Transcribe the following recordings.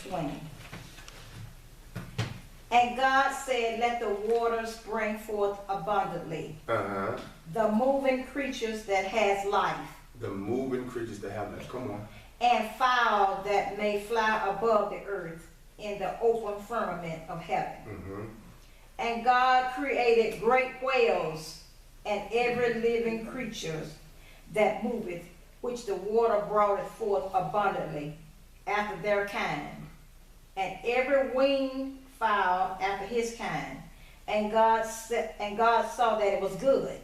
20. And God said, let the waters bring forth abundantly the moving creatures that has life. The moving creatures that have life. Come on. And fowl that may fly above the earth in the open firmament of heaven. And God created great whales and every living creature that moveth, which the water brought forth abundantly after their kind, and every winged fowl after his kind. And God saw that it was good.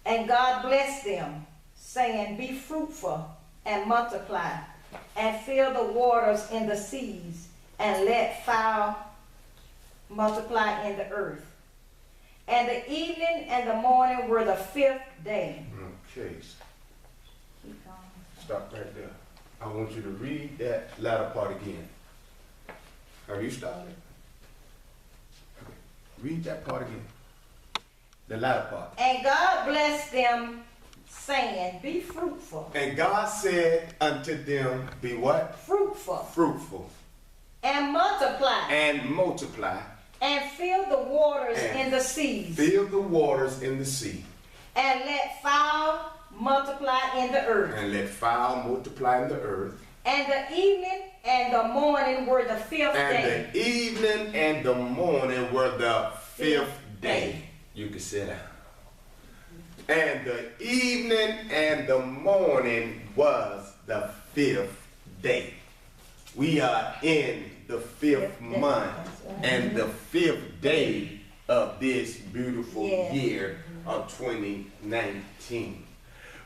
And God blessed them, saying, be fruitful and multiply, and fill the waters in the seas, and let fowl multiply in the earth. And the evening and the morning were the 5th day. Okay. Stop right there. I want you to read that latter part again. Have you started? Okay. Read that part again. The latter part. And God blessed them, saying, be fruitful. And God said unto them, be what? Fruitful. Fruitful. And multiply. And multiply. And fill the waters in the seas. Fill the waters in the sea. And let fowl multiply in the earth. And let fowl multiply in the earth. And the evening and the morning were the 5th day. And the evening and the morning were the 5th day. You can sit down. And the evening and the morning was the 5th day. We are in the 5th month and the 5th day of this beautiful year of 2019.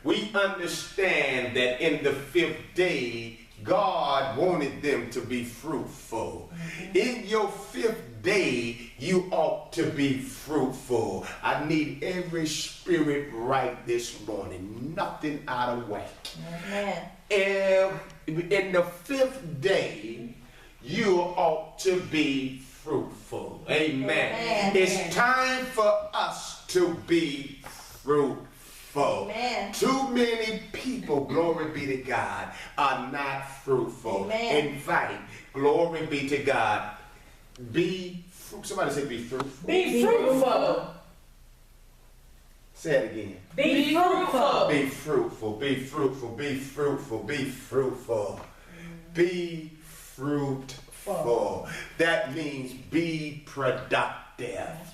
We understand that in the 5th day, God wanted them to be fruitful. In your 5th day, you ought to be fruitful. I need every spirit right this morning. Nothing out of whack. In the 5th day, you ought to be fruitful. Amen. It's time for us to be fruitful. Too many people, glory be to God, are not fruitful. In fact, glory be to God. Be fruitful. Somebody say be fruitful. Be fruitful. Say it again. Be fruitful. Be fruitful. Be fruitful. Be fruitful. Be fruitful. Be fruitful. That means be productive.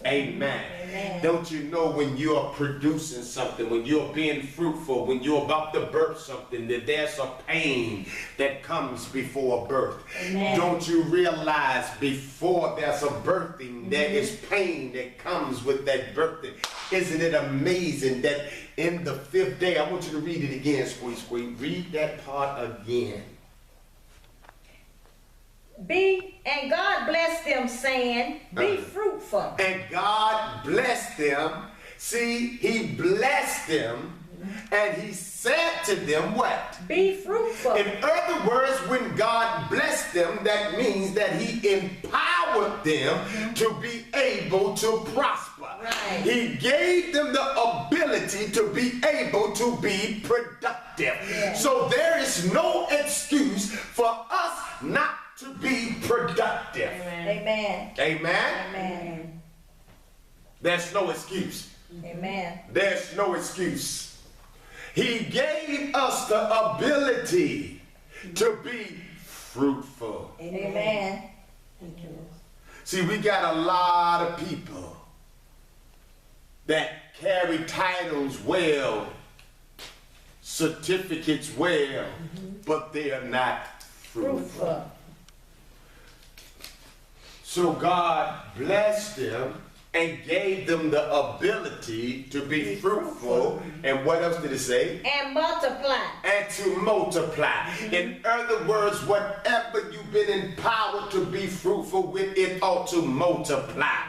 Amen. Amen. Don't you know when you're producing something, when you're being fruitful, when you're about to birth something, that there's a pain that comes before birth? Amen. Don't you realize before there's a birthing, there is pain that comes with that birthing? Isn't it amazing that in the 5th day, I want you to read it again, Squeeze. Read that part again. And God blessed them, saying, be fruitful. And God blessed them. See, he blessed them, and he said to them what? Be fruitful. In other words, when God blessed them, that means that he empowered them to be able to prosper. Right. He gave them the ability to be able to be productive. Yeah. So there is no excuse for us not to be productive. Amen. Amen. Amen. There's no excuse. Amen. There's no excuse. He gave us the ability to be fruitful. Amen. See, we got a lot of people that carry titles well, certificates well, but they are not fruitful. So God blessed them and gave them the ability to be fruitful. And what else did it say? And multiply. And to multiply. In other words, whatever you've been empowered to be fruitful with, it ought to multiply.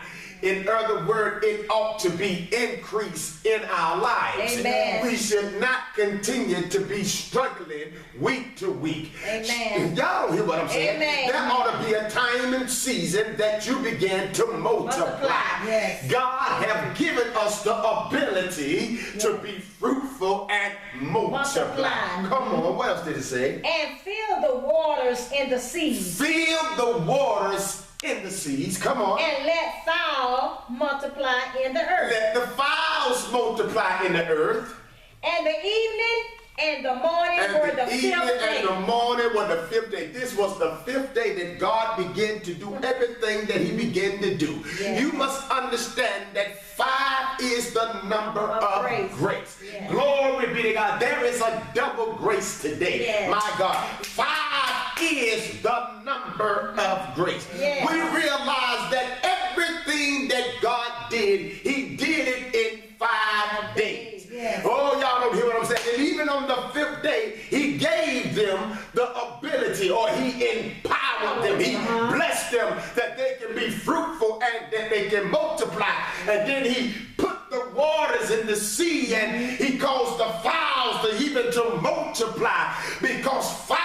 In other words, it ought to be increased in our lives. Amen. We should not continue to be struggling week to week. Amen. Y'all don't hear what I'm saying. Amen. There ought to be a the time and season that you begin to multiply. Yes. God have given us the ability to be fruitful and multiply. Come on, what else did it say? And fill the waters in the seas. Fill the waters in the seas. Come on. And let fowl multiply in the earth. Let the fowls multiply in the earth. And the evening and the morning were the fifth day. And the morning were the fifth day. This was the fifth day that God began to do everything that he began to do. Yes. You must understand that 5 is the number of grace. Yes. Glory be to God. There is a double grace today. Yes. My God. 5 is the number of grace. Yes. We realize that everything that God did, he did it in 5 days. Yes. Oh, y'all don't hear what I'm saying. And even on the 5th day, he gave them the ability, or he empowered them. He blessed them that they can be fruitful and that they can multiply. And then he put the waters in the sea, and he caused the fowls to even to multiply, because 5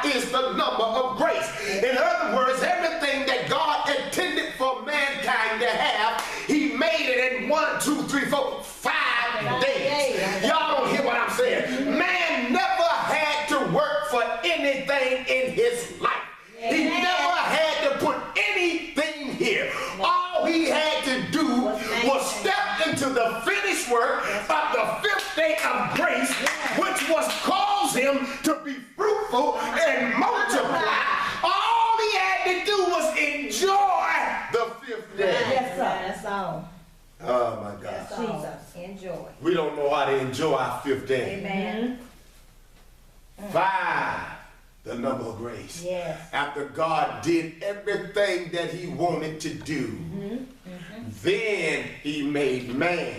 is the number of grace. In other words, everything that God intended for mankind to have, he made it in 1, 2, 3, 4, 5 days. Y'all don't hear what I'm saying. Man never had to work for anything in his life. He never had to put anything here. All he had to do was step into the finished work of the 5th day of grace, which was cause him to be fruitful and multiply. All he had to do was enjoy the 5th day. Yes, sir. That's all. Oh my God. Jesus, enjoy. We don't know how to enjoy our 5th day. Amen. 5, the number of grace. Yes. After God did everything that he wanted to do, then he made man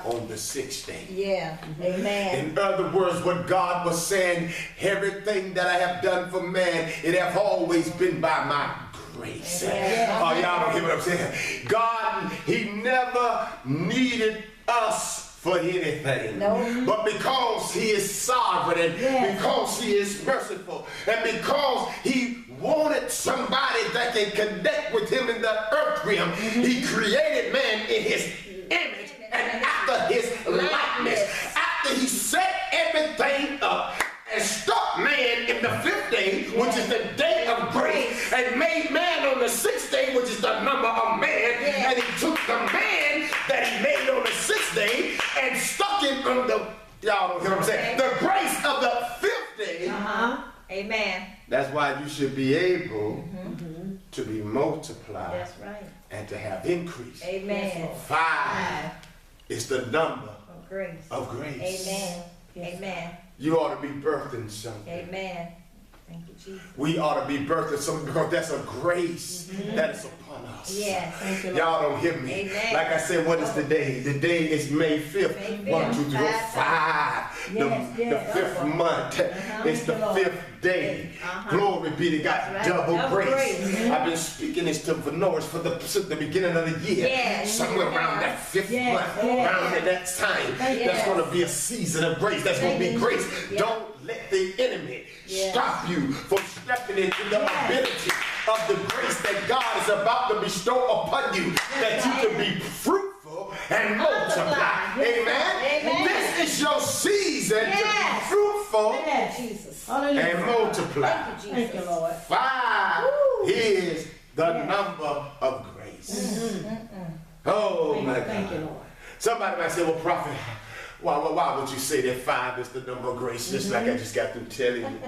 on the 6th day. Yeah. Amen. In other words, what God was saying, everything that I have done for man, it have always been by my grace. Oh, y'all don't hear what I'm saying? God, he never needed us for anything. No. But because he is sovereign, and because he is merciful, and because he wanted somebody that can connect with him in the earth realm, he created man in his image and after his likeness. After he set everything up and stuck man in the 5th day, which is the day of grace, and made man on the 6th day, which is the number of man, and he took the man that he made on the 6th day and stuck him on the, y'all don't hear what I'm saying, the grace of the 5th day. Amen. That's why you should be able to be multiplied. That's right. And to have increase. Amen. 5 is the number Of grace. of grace. Amen. Amen. You ought to be birthing something. Amen. Thank you, Jesus. We ought to be birthing something, because that's a grace that is upon us. Yes. Thank you, Y'all don't hear me. Amen. Like I said, what is the day? The day is May 5th. May 1, 2, 3, 4, 5. Yes, The 5th month. It's the 5th day. Glory be to God. Right. Double grace. grace. I've been speaking this to Venoris since the beginning of the year. Yes. Somewhere around that 5th month. Around at that time. That's going to be a season of grace. That's going to be grace. Don't let the enemy stop you from stepping into the ability of the grace that God is about to bestow upon you, that you can be fruitful and multiply. Amen. This is your season to be fruitful Jesus. and multiply. Thank you, Jesus. Thank you, Lord. 5 is the number of grace. Oh my God. Thank you, Lord. Somebody might say, well, prophet, why would you say that 5 is the number of grace? Just like I just got through telling you.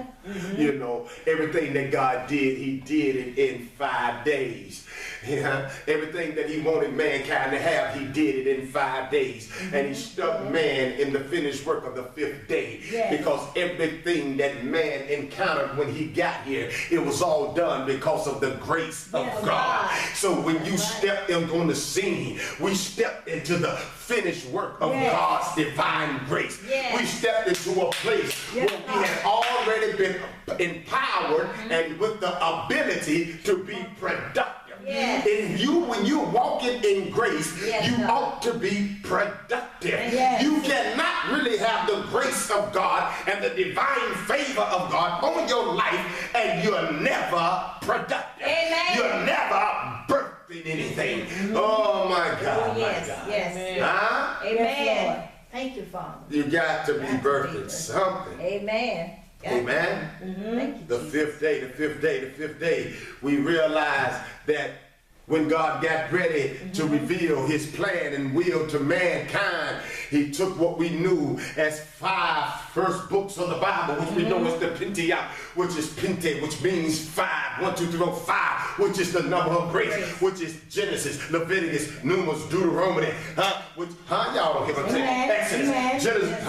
You know, everything that God did, he did it in 5 days. Yeah, everything that he wanted mankind to have, he did it in 5 days. And he stuck man in the finished work of the 5th day. Because everything that man encountered when he got here, it was all done because of the grace of God. So when you stepped on the scene, we stepped into the finished work of God's divine grace. We stepped into a place where we had already been empowered and with the ability to be productive. When you're walking in grace, you ought to be productive. You cannot really have the grace of God and the divine favor of God on your life and you're never productive. getting anything. Oh my God, yes, my God. yes. Huh? Amen. Yes, Lord. Thank you, Father. You got to be birthing something. Amen. Amen. Thank you, The fifth day, we realize that when God got ready to reveal his plan and will to mankind, he took what we knew as 5 first books of the Bible, which we know is the Pentateuch, which is Pente, which means 5. 1, 2, 3, 4, 5, which is the number of grace, which is Genesis, Leviticus, Numbers, Deuteronomy, y'all don't hear what I'm saying? Exodus, Genesis,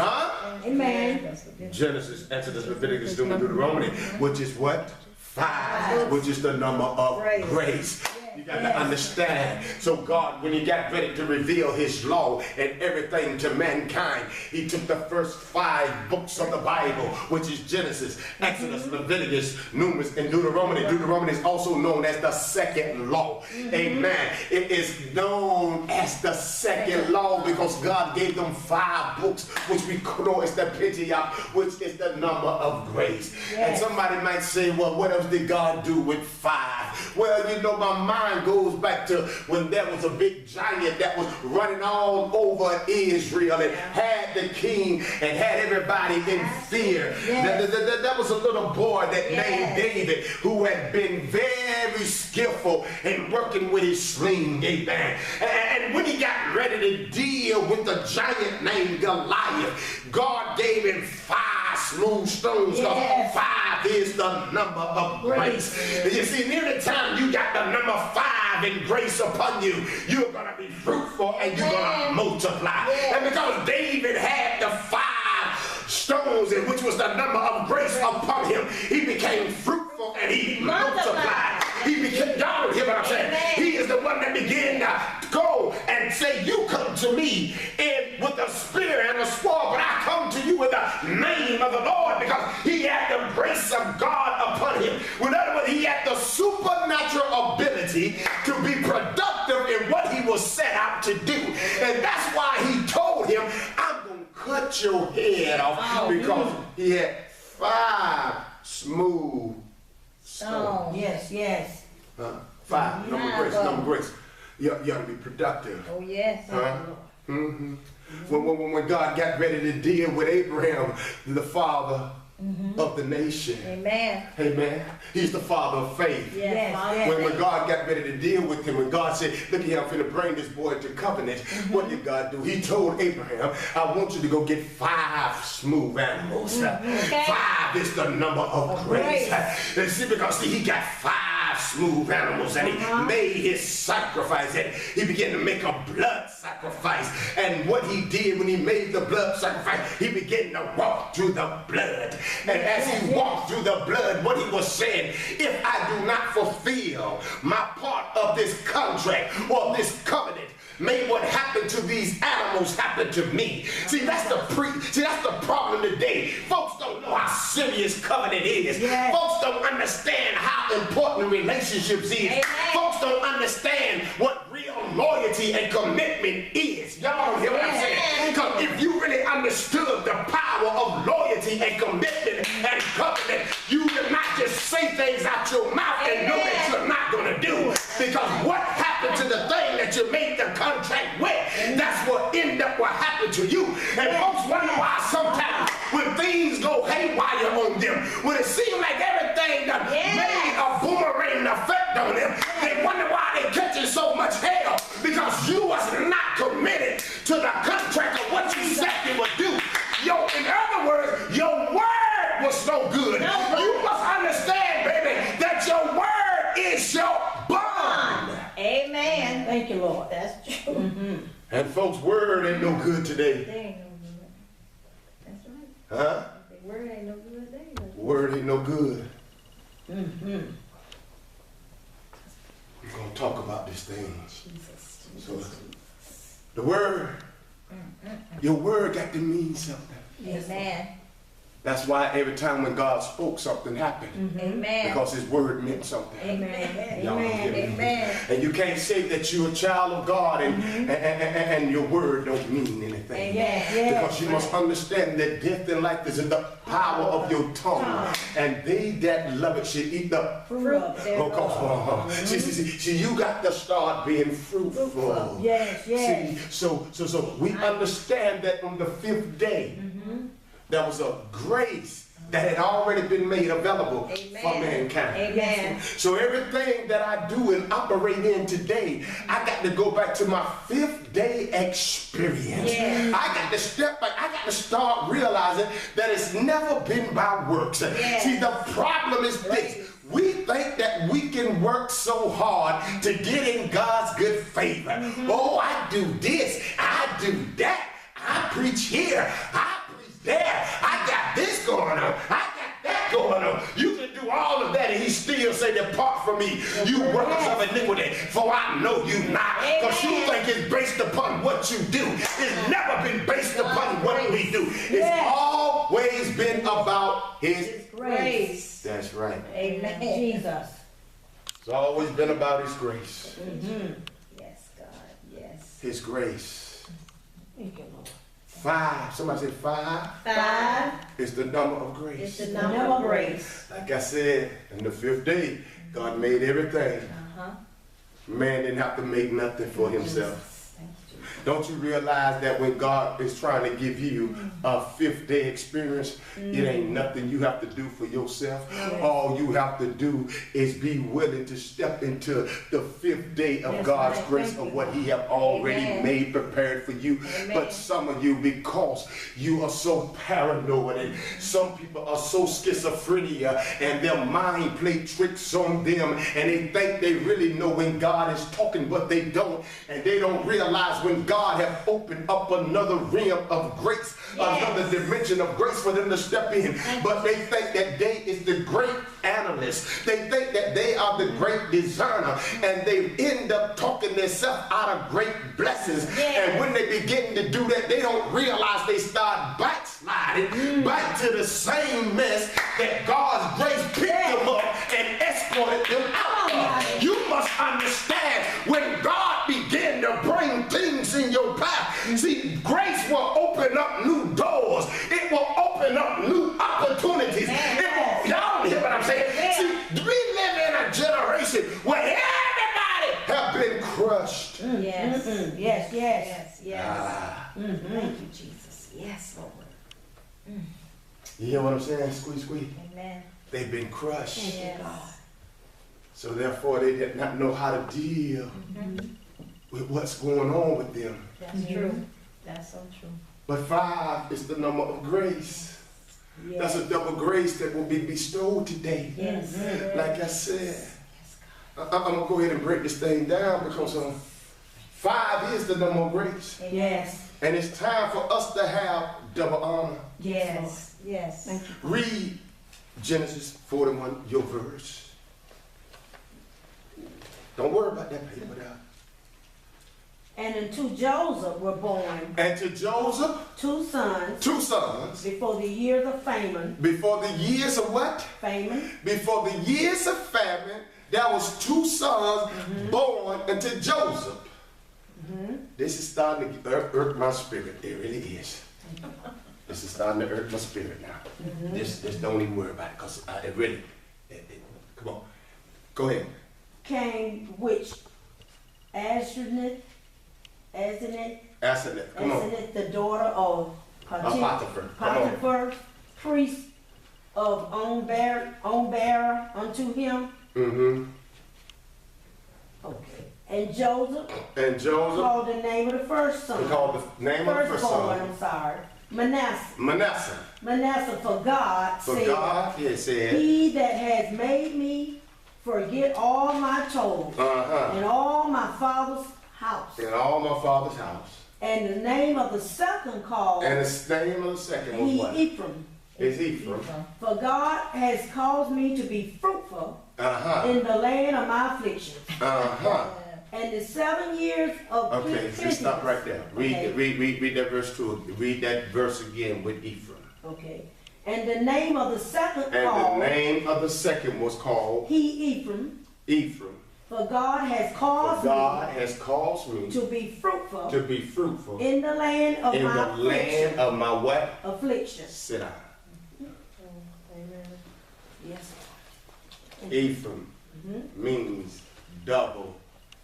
Amen. Genesis, Exodus, Leviticus, Numbers, Deuteronomy, which is what? 5, which is the number of grace. You got to understand. So God, when he got ready to reveal his law and everything to mankind, he took the first 5 books of the Bible, which is Genesis, Exodus, Leviticus, Numbers, and Deuteronomy. Deuteronomy is also known as the second law. Amen. It is known as the second law because God gave them 5 books, which we know as the Pentateuch, which is the number of grace. And somebody might say, well, what else did God do with 5? Well, you know, my mind goes back to when there was a big giant that was running all over Israel and had the king and had everybody in fear. There was a little boy that named David who had been very skillful in working with his sling. Amen. And when he got ready to deal with the giant named Goliath, God gave him 5 smooth stones because 5 is the number of grace. You see, near the time you got the number 5 in grace upon you, you're going to be fruitful and you're going to multiply. And because David had the 5 stones, in which was the number of grace upon him, he became fruitful and he multiplied. He became, y'all don't hear what I'm saying? He is the one that began to go and say, you come to me with a spear and a sword, but I come to you with the name of the Lord, because he had the grace of God upon him. In other words, he had the supernatural ability to be productive in what he was set out to do. And that's why he told him, I'm going to cut your head off, because he had 5 smooth stones. Yes. 5, number grace. You ought to be productive. Oh, yes. When God got ready to deal with Abraham, the father of the nation. Amen. Amen. He's the father of faith. When God got ready to deal with him, when God said, look here, I'm finna bring this boy to covenant, what did God do? He told Abraham, I want you to go get 5 smooth animals. 5 is the number of grace. And see, because he got 5 smooth animals, and he made his sacrifice, and he began to make a blood sacrifice. And what he did when he made the blood sacrifice, he began to walk through the blood. And as he walked through the blood, what he was saying, if I do not fulfill my part of this contract or this covenant, may what happened to these animals happen to me. See, that's the problem today. Folks don't know how serious covenant is. Folks don't understand how important relationships is. Folks don't understand what real loyalty and commitment is. Y'all don't hear what I'm saying? Because if you really understood the power of loyalty and commitment and covenant, you would not just say things out your mouth and know that you're not going to do. Because what happened to the thing that you made the contract with, that's what end up what happened to you. And folks wonder why sometimes when things go haywire on them, when it seems like everything that made a boomerang effect on them, they wonder why they catching so much hell, because you was not committed to the contract of what you said you would do. In other words, your word was no good. You must understand, baby, that your word is your bond. Amen. Thank you, Lord. That's true. And folks, word ain't no good today. They ain't no good. That's right. Huh? The word ain't no good. They ain't no good. Word ain't no good. We're going to talk about this thing. So the word, your word got to mean something. Amen. That's why every time when God spoke, something happened. Amen. Because his word meant something. Amen. Y'all don't get me? Amen. And you can't say that you're a child of God and your word don't mean anything. Amen. Because you must understand that death and life is in the power of your tongue. And they that love it should eat the Fruit. See, you got to start being fruitful. Yes, yes. See, so we understand that on the 5th day, there was a grace that had already been made available for mankind. Amen. So everything that I do and operate in today, I got to go back to my 5th day experience. Yes. I got to step back. I got to start realizing that it's never been by works. Yes. See, the problem is this. We think that we can work so hard to get in God's good favor. Oh, I do this. I do that. I preach here. I preach there. I got this going on. I got that going on. You can do all of that and he still say, depart from me, you workers of iniquity, for I know you not. Because you think it's based upon what you do. It's never been based upon what we do. It's always been about his Grace. That's right. Amen. Jesus. It's always been about his grace. Yes, God. Yes. His grace. Thank you, Lord. 5. Somebody say 5. 5 is the number of grace. is the number of grace. Like I said, in the 5th day, God made everything. Man didn't have to make nothing for himself. Don't you realize that when God is trying to give you a 5th day experience, it ain't nothing you have to do for yourself. All you have to do is be willing to step into the 5th day of God's grace of what he have already made prepared for you. But some of you, because you are so paranoid and some people are so schizophrenia and their mind play tricks on them and they think they really know when God is talking, but they don't. And they don't realize when God have opened up another realm of grace, another dimension of grace for them to step in. But they think that they is the great analyst. They think that they are the great discerner, and they end up talking themselves out of great blessings. And when they begin to do that, they don't realize they start backsliding back to the same mess that God's grace picked them up and escorted them out of. You must understand, when God began to bring things in your path, see, grace will open up new doors. It will open up new opportunities. Y'all don't hear what I'm saying? See, we live in a generation where everybody have been crushed. Yes. Yes, yes. Yes. Yes. Thank you, Jesus. Yes, Lord. You hear what I'm saying? Squeeze, squeeze. Amen. They've been crushed. Yes. So therefore, they did not know how to deal with what's going on with them. That's true. That's so true. But 5 is the number of grace. Yes. That's a double grace that will be bestowed today. Yes. Like I said, I'm going to go ahead and break this thing down because 5 is the number of grace. Yes. And it's time for us to have double honor. Yes. Yes. Thank you. Read Genesis 41, your verse. Don't worry about that paper there. And unto Joseph were born And to Joseph, 2 sons 2 sons, before the years of famine. before the years of what? Famine. Before the years of famine, there was 2 sons born unto Joseph. This is starting to irk my spirit. It really is. This is starting to irk my spirit now. This don't even worry about it, because it really, come on. Go ahead. Came which Asenath, Come on. the daughter of Potiphera. Come on. Potiphera, priest of own bearer unto him. Okay. And Joseph called the name of the first son. He called the name of the first Firstborn, son. I'm sorry. Manasseh. Manasseh. Manasseh, for God For said, God, he said, he that has made me forget all my toils and all my father's house. in all my father's house. And the name of the second called And the name of the second was he what? Ephraim. It's Ephraim. For God has caused me to be fruitful in the land of my affliction. And the 7 years of Okay, just stop right there. Read that verse 2. Read that verse again with Ephraim. Okay. And the name of the second was called Ephraim. Ephraim. For God has caused me to be fruitful in the land of my what? Affliction. Sit down. Amen. Yes. Ephraim means double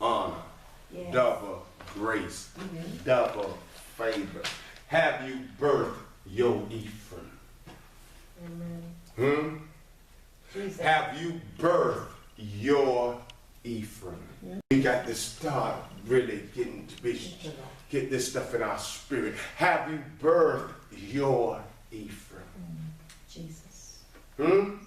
honor, double grace, double favor. Have you birthed your Ephraim? Amen. Have you birthed your Ephraim? We got to start really get this stuff in our spirit. Have you birthed your Ephraim? Jesus. Amen.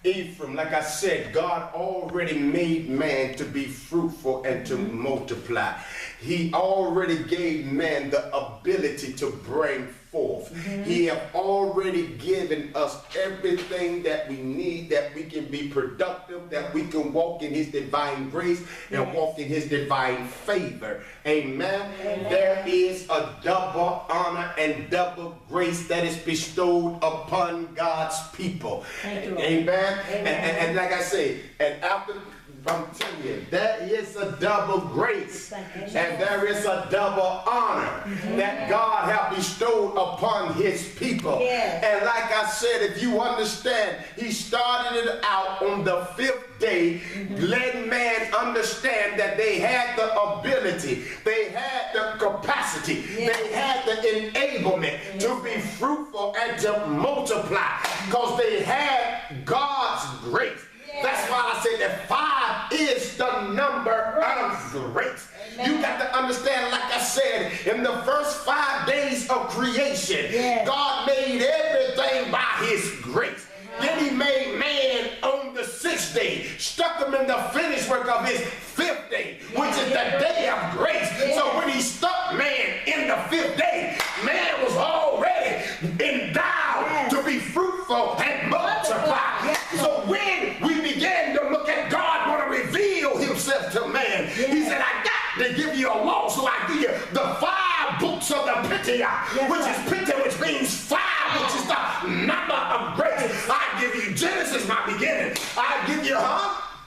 Ephraim, like I said, God already made man to be fruitful and to multiply. He already gave man the ability to bring forth. He have already given us everything that we need, that we can be productive, that we can walk in his divine grace and walk in his divine favor. Amen. There is a double honor and double grace that is bestowed upon God's people. Amen. And like I say, and after I'm telling you, there is a double grace and there is a double honor that God has bestowed upon his people. And like I said, if you understand, he started it out on the 5th day, letting man understand that they had the ability, they had the capacity, they had the enablement to be fruitful and to multiply because they had God's grace. That's why I said that 5 is the number of grace. You got to understand, like I said, in the first 5 days of creation, God made everything by his grace. Then he made man on the 6th day, stuck him in the finished work of his 5th day, which is the day of grace. So when he stuck man in the 5th day, man was already endowed to be fruitful and multiply. So when we began to look at God want to reveal himself to man, he said, I got to give you a law, so I give you the 5 books of the Pentateuch, which is Pentateuch, which means 5, which is the number of grace. I give you Genesis, my beginning. I give you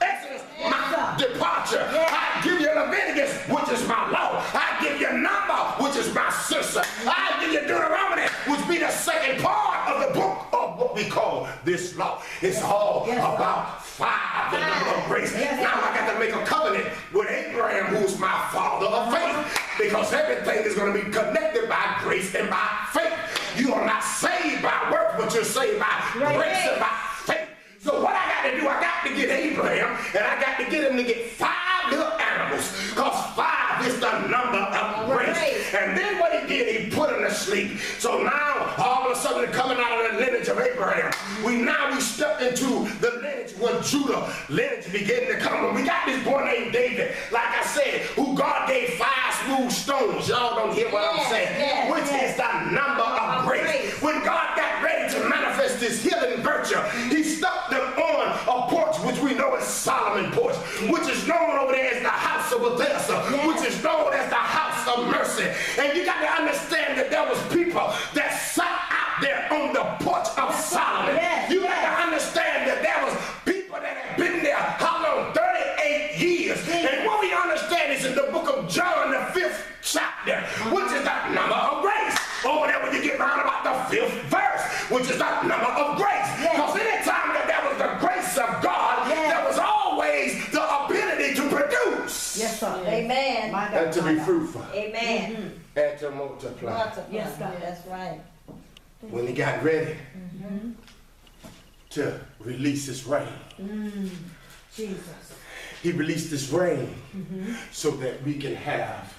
Exodus, my departure. I give you Leviticus, which is my law. I give you Number, which is my sister. I give you Deuteronomy, which be the second part of the book of what we call this law. It's all about 5, the number of grace. Now I got to make a covenant with Abraham, who's my father of faith, because everything is going to be connected by grace and by faith. You are not saved by works, but you're saved by grace and by faith. So what I got to do, I got to get Abraham, and I got to get him to get 5 little animals, because 5 is the number of grace. And then what he did, he put him to sleep. So now, all of a sudden, coming out of the lineage of Abraham, we stepped into the lineage when Judah lineage began to come. And we got this boy named David, like I said, who God gave 5 smooth stones. Y'all don't hear what I'm saying, which is the number of grace. When God got ready to manifest his healing virtue, he stuck them on a porch, which we know is Solomon porch, which is known over there as the house of Bethesda, which is known as the house of mercy. And you got to understand that there was people that sat out there on the porch of Solomon. You got to understand that there was people that had been there, how long? 38 years. And what we understand is in the book of John, the 5th chapter, which is the number of grace. Over there when you get round about the 5th verse, which is the number of grace. Because anytime that there was the grace of God, there was always the ability to produce. Yes, sir. Amen. And to be fruitful. Amen. And to multiply. Yes, God. That's right. When he got ready to release his rain, Jesus. he released his rain so that we can have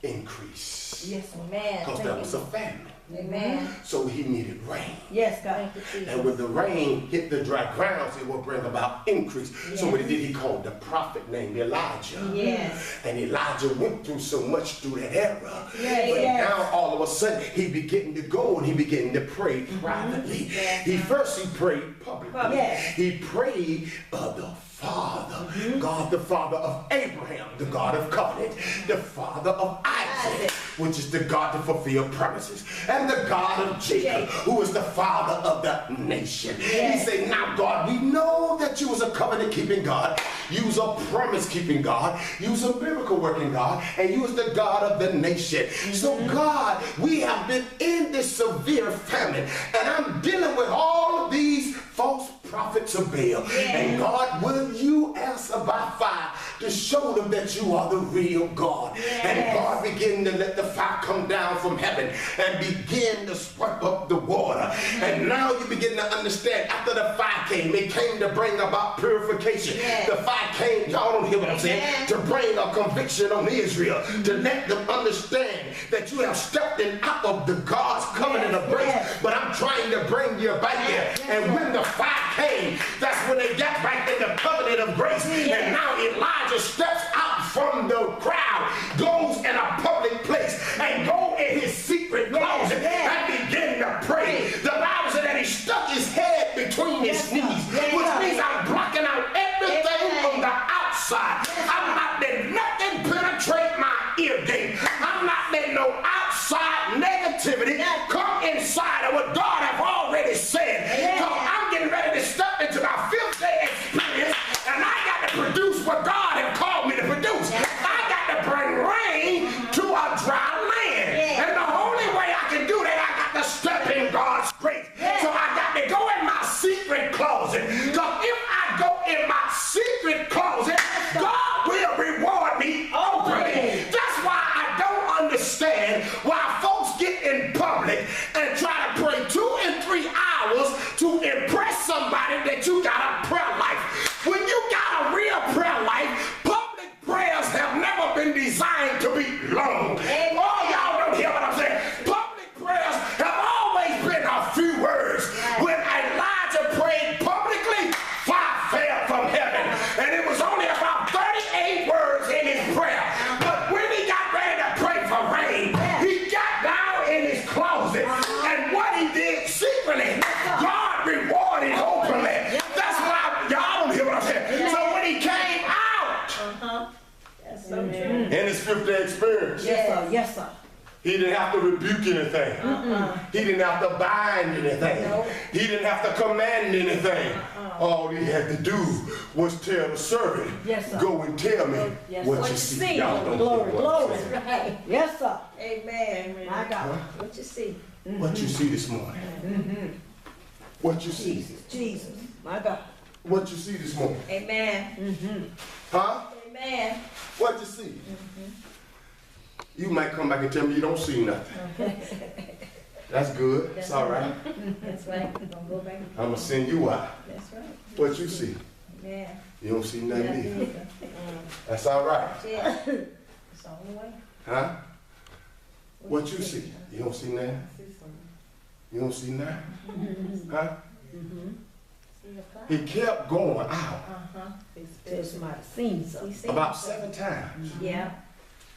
increase. Yes, Amen. Because there was a famine. Amen. So he needed rain. Yes, God. And when the rain hit the dry grounds, it will bring about increase. So what he did, he called the prophet named Elijah. Yes. And Elijah went through so much through that era. Yes. But now all of a sudden, he began to go and he began to pray privately. He prayed publicly. He prayed the Father, God the Father of Abraham, the God of covenant, the Father of Isaac. Isaac, which is the God to fulfill promises, and the God of Jacob, who is the father of the nation. He said, now God, we know that you was a covenant-keeping God, you was a promise-keeping God, you was a miracle-working God, and you was the God of the nation. So God, we have been in this severe famine, and I'm dealing with all of these false prophets of Baal. And God, will you answer by fire to show them that you are the real God? And God began to let the fire come down from heaven and begin to swipe up the water. And now you begin to understand, after the fire came, it came to bring about purification. The fire came, y'all don't hear what I'm saying, to bring a conviction on Israel, to let them understand that you have stepped in out of the God's covenant of grace, but I'm trying to bring you back there. And when the fire came, that's when they got back in the covenant of grace. And now Elijah steps out from the crowd, goes in a public place, and go in his secret closet and begin to pray. The Bible said that he stuck his head between his knees, which means I'm blocking out everything from the outside. I'm not letting nothing penetrate my ear gate. I'm not letting no outside negativity come inside of what God has already said. So I'm getting ready to step into my 5th day experience, and I got to produce what God has called me to produce. I got to bring rain to a dry land. And the only way I can do that, I got to step in God's grace. So I got to go in my secret closet. Because if I go in my secret closet, God will reward me openly. That's why I don't understand why folks get in public and try to pray 2 and 3 hours to impress somebody that you got a prayer life. When you got a real prayer life, public prayers have never been designed to be long. Oh, y'all don't hear what I'm saying. Public prayers have always been a few words. When Elijah prayed publicly, fire fell from heaven. And it was only about 38 words in his prayer. But when he got ready to pray for rain, he got down in his closet. And what he did secretly, God rewarded openly. That's why y'all don't hear what I'm saying. So when he came out, That's so true. in his 5th day experience, Yes, sir. he didn't have to rebuke anything. He didn't have to bind anything. He didn't have to command anything. All he had to do was tell the servant, go and tell me what you see. Y'all don't Glory, glory. Right. Yes, sir. Amen. My God. What you see? What you see this morning? What you see? Jesus. My God. What you see this morning? Amen. Huh? Amen. What you see? You might come back and tell me you don't see nothing. That's good. It's all right. That's right. We're going to go back. I'm going to send you out. That's right. What you see? Amen. You don't see nothing either. That's all right. Yeah. It's the only way. Huh? What you see? You don't see nothing? You don't see nothing? Huh? He kept going out Just might have seen something. about 7 times. Yeah.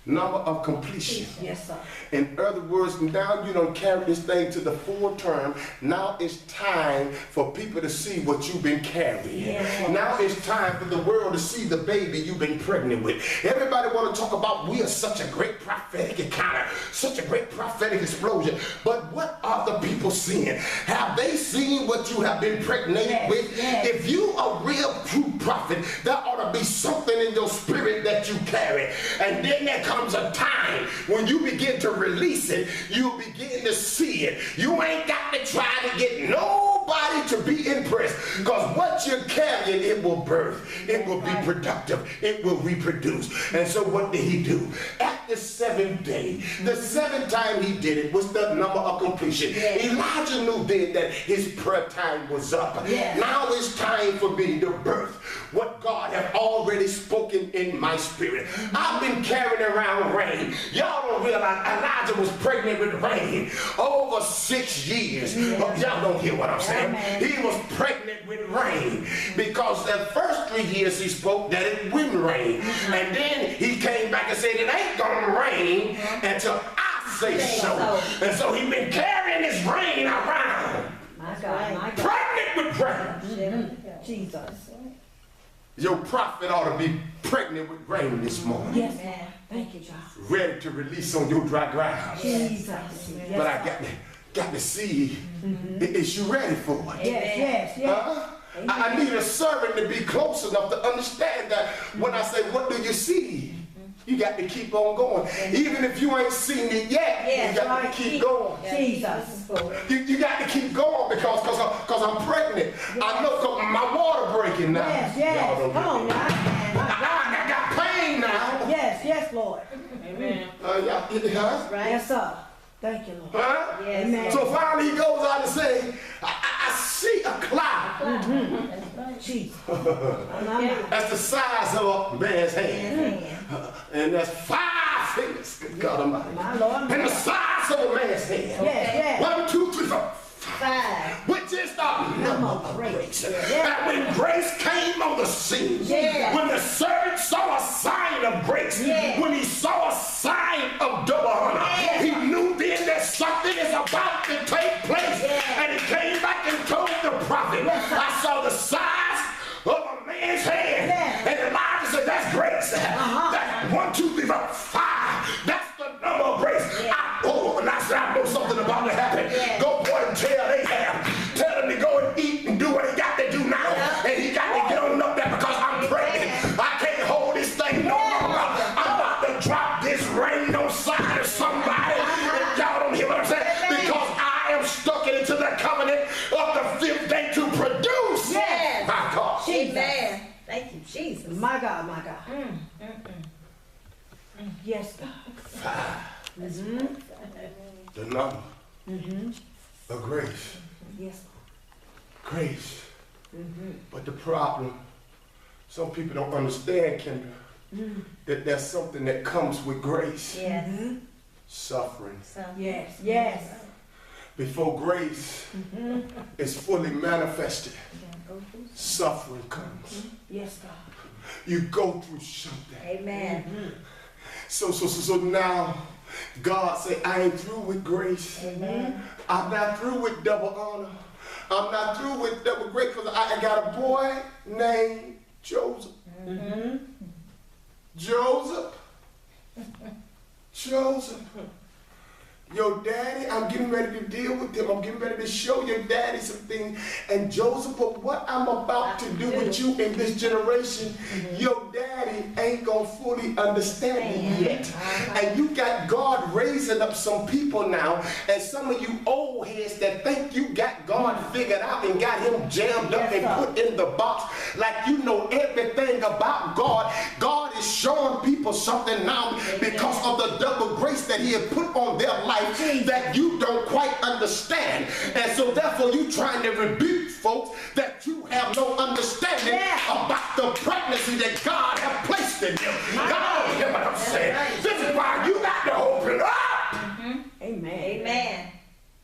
Number of completion. Yes, sir. In other words, now you don't carry this thing to the full term. Now it's time for people to see what you've been carrying. Yes. Now it's time for the world to see the baby you've been pregnant with. Everybody want to talk about we are such a great prophetic encounter, such a great prophetic explosion. But what are the people seeing? Have they seen what you have been pregnated with? Yes. If you are a real true prophet, there ought to be something in your spirit that you carry. And then there comes a time when you begin to release it, you begin to see it. You ain't got to try to get nobody to be impressed, because what you're carrying, it will birth, it will be productive, it will reproduce. And so what did he do? At the 7th day, the 7th time he did it was the number of completion. Elijah knew then that his prayer time was up. Now it's time for me to birth what God had already spoken in my spirit. I've been carrying around rain. Y'all don't realize Elijah was pregnant with rain over 6 years. Y'all don't hear what I'm saying. He was pregnant with rain because the first 3 years he spoke that it wouldn't rain. And then he came back and said it ain't gonna rain until I say so. And so he's been carrying this rain around. My God, my God. Pregnant with rain. Jesus. Your prophet ought to be pregnant with rain this morning. Yes, Lord. Thank you, God. Ready to release on your dry ground. Jesus. But I got to see, is you ready for it? Yes, yes. I need a servant to be close enough to understand that when I say, what do you see? You got to keep on going. Even if you ain't seen it yet, you got to keep going. Jesus. You got to keep going because I'm pregnant. I know 'cause my water breaking now. Yes. Come on now. I got pain now. Yes, Lord. Amen. Yes, sir. Thank you, Lord. Huh? Yes. Amen. So finally he goes out and say, I see a cloud. Jesus. That's the size of a man's hand. And that's 5 fingers. Good God Almighty. My Lord. And the size of a man's hand. Yes. 1, 2, 3, 4, 5. which is the number of grace. Yeah. And when grace came on the scene, Yeah. when the servant saw a sign of grace, Yeah. when he saw a sign of double honor, Yeah. he knew then that something is about to take place. Yeah. And he came back and told the prophet, I saw the size of a man's hand. Yeah. And Elijah said, that's grace. That's 1, 2, 3, 4, 5. That's the number of grace. Yeah. And I said, I know something about to happen. Yeah. Go boy and tell Ahab. Tell him to go and eat and do what he got to do now. Yeah. And he got to get on up there because I'm pregnant. I can't hold this thing no longer. I'm about to drop this rain on side of somebody. And y'all don't hear what I'm saying? Because I am stuck into the covenant of the 5th day to produce. Yes. My God. Amen. Thank you, Jesus. My God. Yes, God. 5. The number of grace. Yes, Grace. But the problem, some people don't understand, Kendra, that there's something that comes with grace. Yes. Suffering. Yes. Before grace is fully manifested, suffering comes. Yes, God. You go through something. Amen. So now, God say, I ain't through with grace. Amen. I'm not through with double honor. I'm not through with double grace because I got a boy named Joseph. Joseph. Your daddy, I'm getting ready to deal with him. I'm getting ready to show your daddy some things. And Joseph, but what I'm about to do with you in this generation, your daddy ain't gonna fully understand it yet. And you got God raising up some people now, and some of you old heads that think you got God figured out and got him jammed up and put in the box like you know everything about God. God is showing people something now because of the double grace that he has put on their life that you don't quite understand. And so therefore you trying to rebuke folks that you have no understanding about the pregnancy that God has placed in you. God, hear what I'm saying? This is why you got to open up. Amen.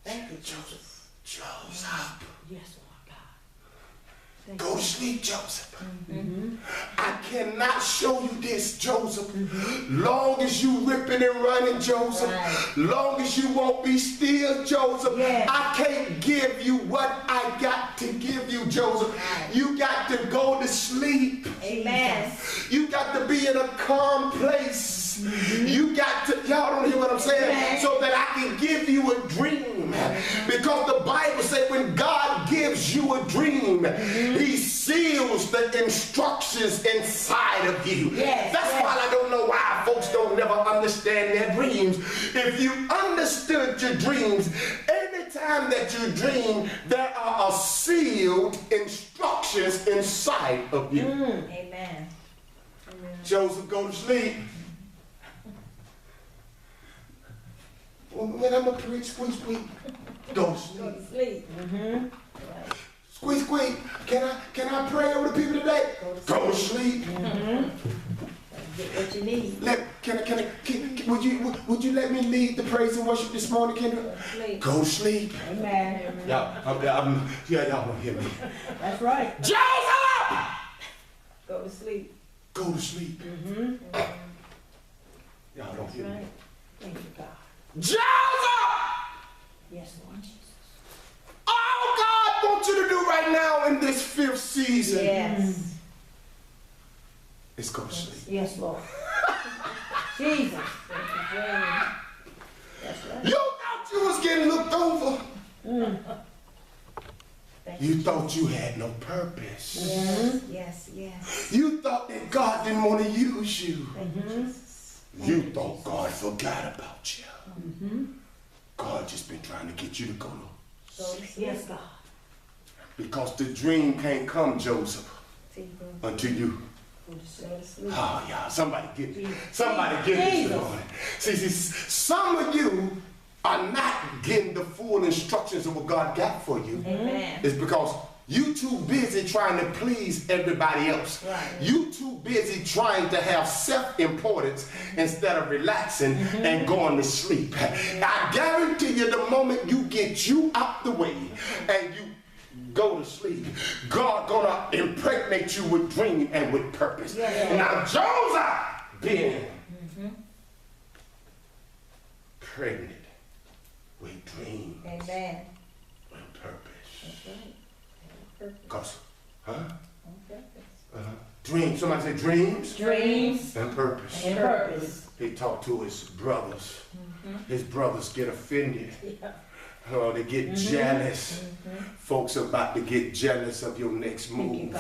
Thank you, Jesus. Joseph. Yes, Lord God. Go to sleep, Joseph. I cannot show you this, Joseph. Long as you ripping and running, Joseph. Long as you won't be still, Joseph. I can't give you what I got to give you, Joseph. You got to go to sleep. Amen. You got to be in a calm place. You got to, y'all don't hear what I'm saying? So that I can give you a dream. Because the Bible says when God gives you a dream, he seals the instructions inside of you. That's why I don't know why folks don't never understand their dreams. If you understood your dreams, anytime that you dream, there are sealed instructions inside of you. Amen. Joseph, go to sleep. When I'm a preach, squeak, squeak, go to sleep. Go to sleep. Squeak, squeak. Can I pray over the people today? Go to sleep. Get what you need. Would you let me lead the praise and worship this morning, Kendra? Go to sleep. Amen. Y'all don't hear me. That's right. Joseph! Go to sleep. Go to sleep. Y'all don't hear me. Thank you, God. Joseph! Yes, Lord Jesus. All God wants you to do right now in this 5th season Yes. is go to sleep. Yes, Lord. Jesus. That's right. You thought you was getting looked over. You thought you had no purpose. Yes, yes, yes. You thought that God didn't want to use you. Mm-hmm. You thought God forgot about you. God just been trying to get you to go to sleep. Yes, God. Because the dream can't come, Joseph, until you. Oh, y'all, somebody get it. Somebody get it this morning. See, some of you are not getting the full instructions of what God got for you. Amen. It's because you too busy trying to please everybody else. Right. You too busy trying to have self-importance instead of relaxing and going to sleep. I guarantee you the moment you get you out the way and you go to sleep, God gonna impregnate you with dream and with purpose. Now Joseph being pregnant with dream Amen. and purpose. That's right. Purpose. Cause, On purpose. dreams, somebody say dreams Dreams and purpose. and purpose. He talked to his brothers. His brothers get offended. Oh, they get jealous. Folks about to get jealous of your next move.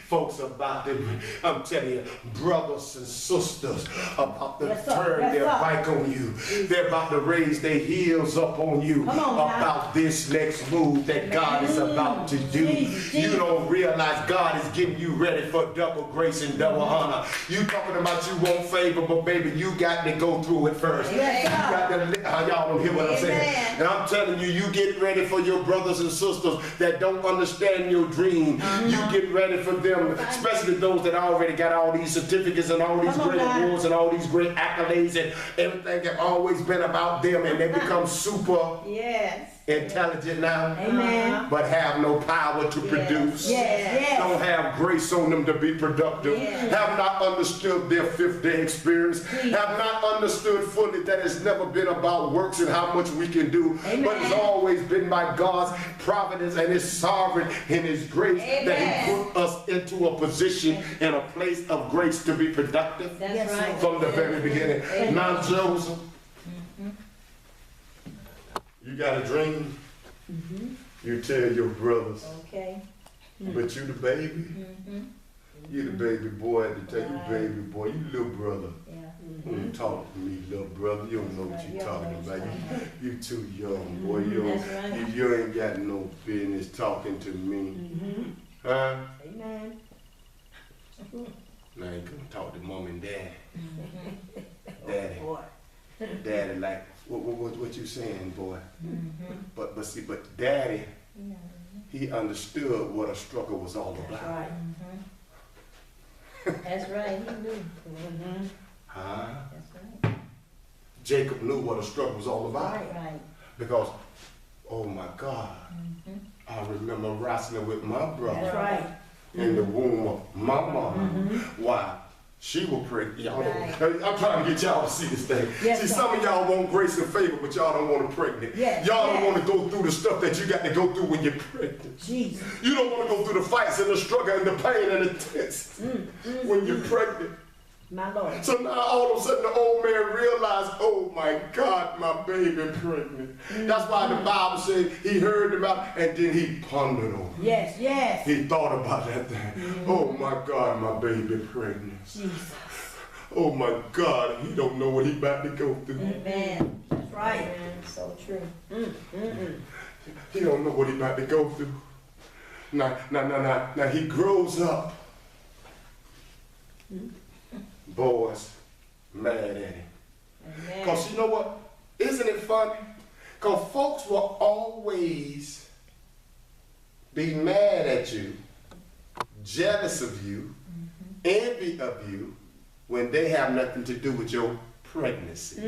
Folks about to, I'm telling you, brothers and sisters about to turn their back on you. They're about to raise their heels up on you about this next move that God is about to do. You don't realize God is getting you ready for double grace and double honor. You talking about you want favor, but baby, you got to go through it first. You got to, y'all don't hear what I'm saying. And I'm telling you get ready for your brothers and sisters that don't understand your dream. You get ready for them, especially those that already got all these certificates and all these great awards and all these great accolades and everything that always been about them, and they become super intelligent now, but have no power to produce. Don't have grace on them to be productive. Have not understood their fifth-day experience. Have not understood fully that it's never been about works and how much we can do, but it's always been by God's providence and His sovereign and His grace that He put us into a position and a place of grace to be productive from the very beginning. Now, Joseph, you got a dream, you tell your brothers, but you the baby, you the baby boy, to tell you baby boy, you little brother. Don't talk to me, little brother. You don't know what you're talking about. You too young, boy. You ain't got no business talking to me. Huh? Amen. Now you gonna talk to mom and dad. Daddy, like what you saying, boy? But see, daddy, he understood what a struggle was all about. That's right. He knew. Huh? That's right. Jacob knew what a struggle was all about. Right. Because, oh my God, I remember wrestling with my brother in the womb of my mama. Why? She was pregnant. Y'all I'm trying to get y'all to see this thing. See, some of y'all want grace and favor, but y'all don't want to pregnant. Y'all don't want to go through the stuff that you got to go through when you're pregnant. Jesus. You don't want to go through the fights and the struggle and the pain and the tests when you're pregnant. My Lord. So now all of a sudden the old man realized, oh my God, my baby pregnant. That's why the Bible said he heard about and then he pondered on it. He thought about that thing. Oh my God, my baby pregnant. Jesus. Oh my God, he don't know what he about to go through. Amen. That's right. So true. He don't know what he about to go through. Now he grows up. Boys mad at him. Because you know what? Isn't it funny? Because folks will always be mad at you, jealous of you, envy of you, when they have nothing to do with your pregnancy.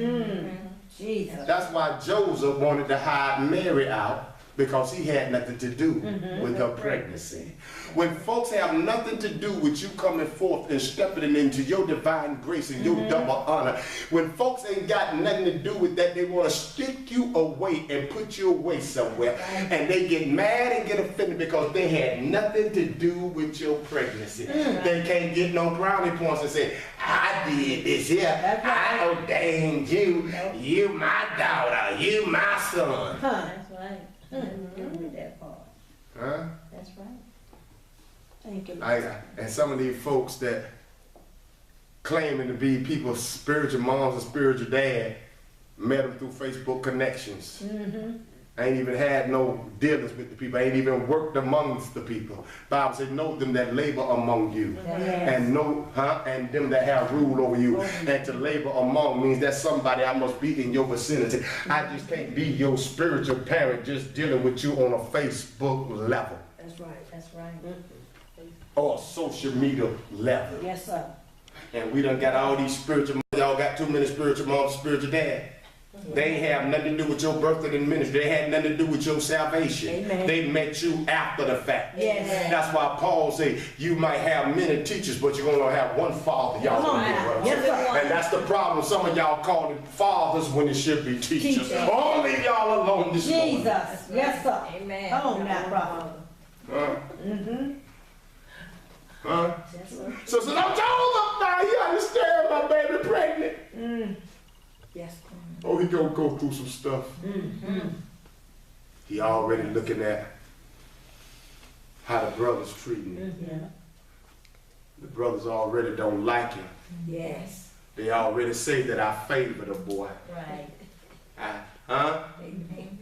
Jesus. That's why Joseph wanted to hide Mary out because he had nothing to do with her pregnancy. When folks have nothing to do with you coming forth and stepping into your divine grace and your double honor, when folks ain't got nothing to do with that, they want to stick you away and put you away somewhere, and they get mad and get offended because they had nothing to do with your pregnancy. They can't get no brownie points and say, I did this here, I ordained you, you my daughter, you my son. That's right. That part. Huh? That's right. Thank you. And some of these folks that claiming to be people's spiritual moms and spiritual dad met them through Facebook connections. Ain't even had no dealings with the people. Ain't even worked amongst the people. Bible said, know them that labor among you, and and them that have rule over you. And to labor among means that somebody I must be in your vicinity. I just can't be your spiritual parent just dealing with you on a Facebook level. That's right. That's right. Or a social media level. Yes, sir. And we done got all these spiritual, y'all got too many spiritual moms, spiritual dad. They ain't have nothing to do with your birth and ministry. They had nothing to do with your salvation. Amen. They met you after the fact. Yes. That's why Paul say you might have many teachers, but you're gonna have one father. Y'all know what I'm Yes, saying? sir. And that's the problem. Some of y'all calling fathers when it should be teachers. Teacher. Oh, leave y'all alone this morning. Jesus. Yes, sir. Amen. Come on now, prophet. Huh? Huh? Yes, sir. So don't hold up now. You understand my baby pregnant. Yes. Oh, he gonna go through some stuff. He already looking at how the brothers treating him. Yeah. The brothers already don't like him. Yes. They already say that I favor the boy. Right. Amen.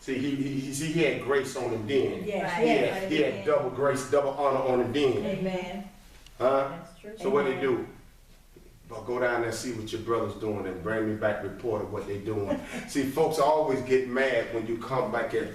See, he had grace on him then. Yes. He had double grace, double honor on him then. Amen. Huh? That's true. So what they do? But go down there and see what your brother's doing and bring me back a report of what they're doing. See, folks always get mad when you come back and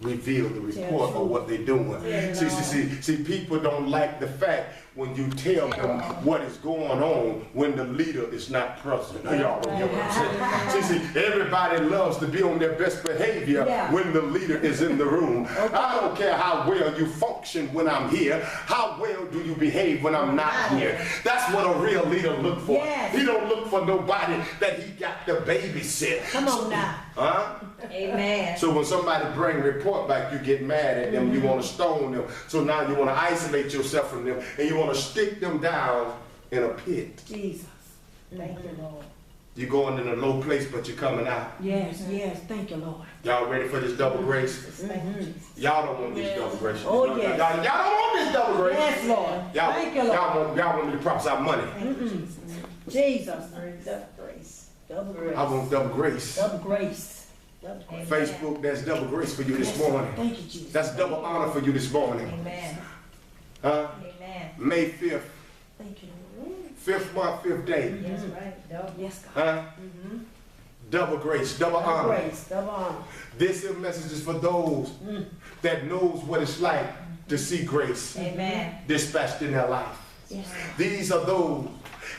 reveal the report of what they're doing. See, people don't like the fact when you tell them what is going on when the leader is not present. Now, y'all don't get what I'm saying. See, everybody loves to be on their best behavior when the leader is in the room. I don't care how well you function when I'm here. How well do you behave when I'm not here? That's what a real leader look for. He don't look for nobody that he got to babysit. Come on now. Huh? Amen. So when somebody bring report back, you get mad at them, you want to stone them. So now you want to isolate yourself from them, and you want to stick them down in a pit. Jesus. Thank you, Lord. You're going in a low place, but you're coming out. Yes. Thank you, Lord. Y'all ready for this double grace? Y'all don't want this double grace. Oh, yes. Y'all don't want this double grace. Yes, Lord. Thank you, Lord. Y'all want me to prophesy money. Jesus. Double grace. Double grace. I want double grace. Double grace. Double grace. Facebook, that's double grace for you this morning. Thank you, Jesus. That's double honor for you this morning. Amen. Huh? Amen. May 5th, Thank you. 5th month, 5th day. Yes, right. Double. Yes, God. Huh? Double grace, double Double honor. grace. Double honor. This is message is for those that knows what it's like to see grace Amen. dispatched in their life. Yes. These are those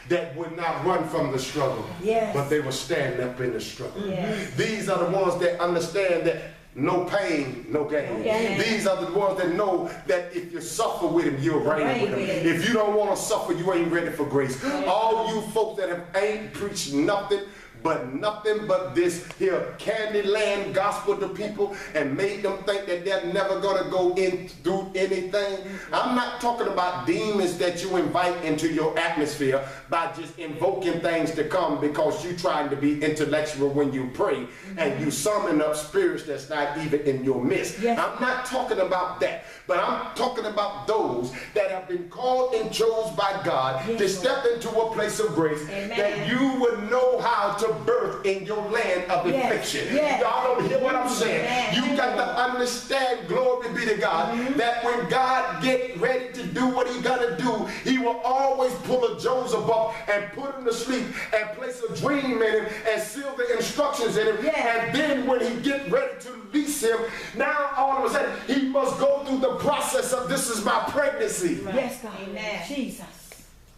that would not run from the struggle, Yes. but they will stand up in the struggle. Yes. These are the ones that understand that no pain, no gain. gain. These are the ones that know that if you suffer with him, you'll reign with him. If you don't want to suffer, you ain't ready for grace. All you folks that ain't preached nothing but this here Candyland gospel to people and made them think that they're never gonna go in through anything. I'm not talking about demons that you invite into your atmosphere by just invoking things to come because you trying to be intellectual when you pray and you summon up spirits that's not even in your midst. Yes. I'm not talking about that, but I'm talking about those that have been called and chosen by God to step into a place of grace that you would know how to birth in your land of affliction. Y'all don't hear what I'm saying. You got to understand, glory be to God, that when God get ready to do what he gonna do, he will always pull a Joseph up and put him to sleep and place a dream in him and seal the instructions in him. And then when he get ready to release him, now all of a sudden he must go through the process of this is my pregnancy. Yes, God. Amen. Jesus.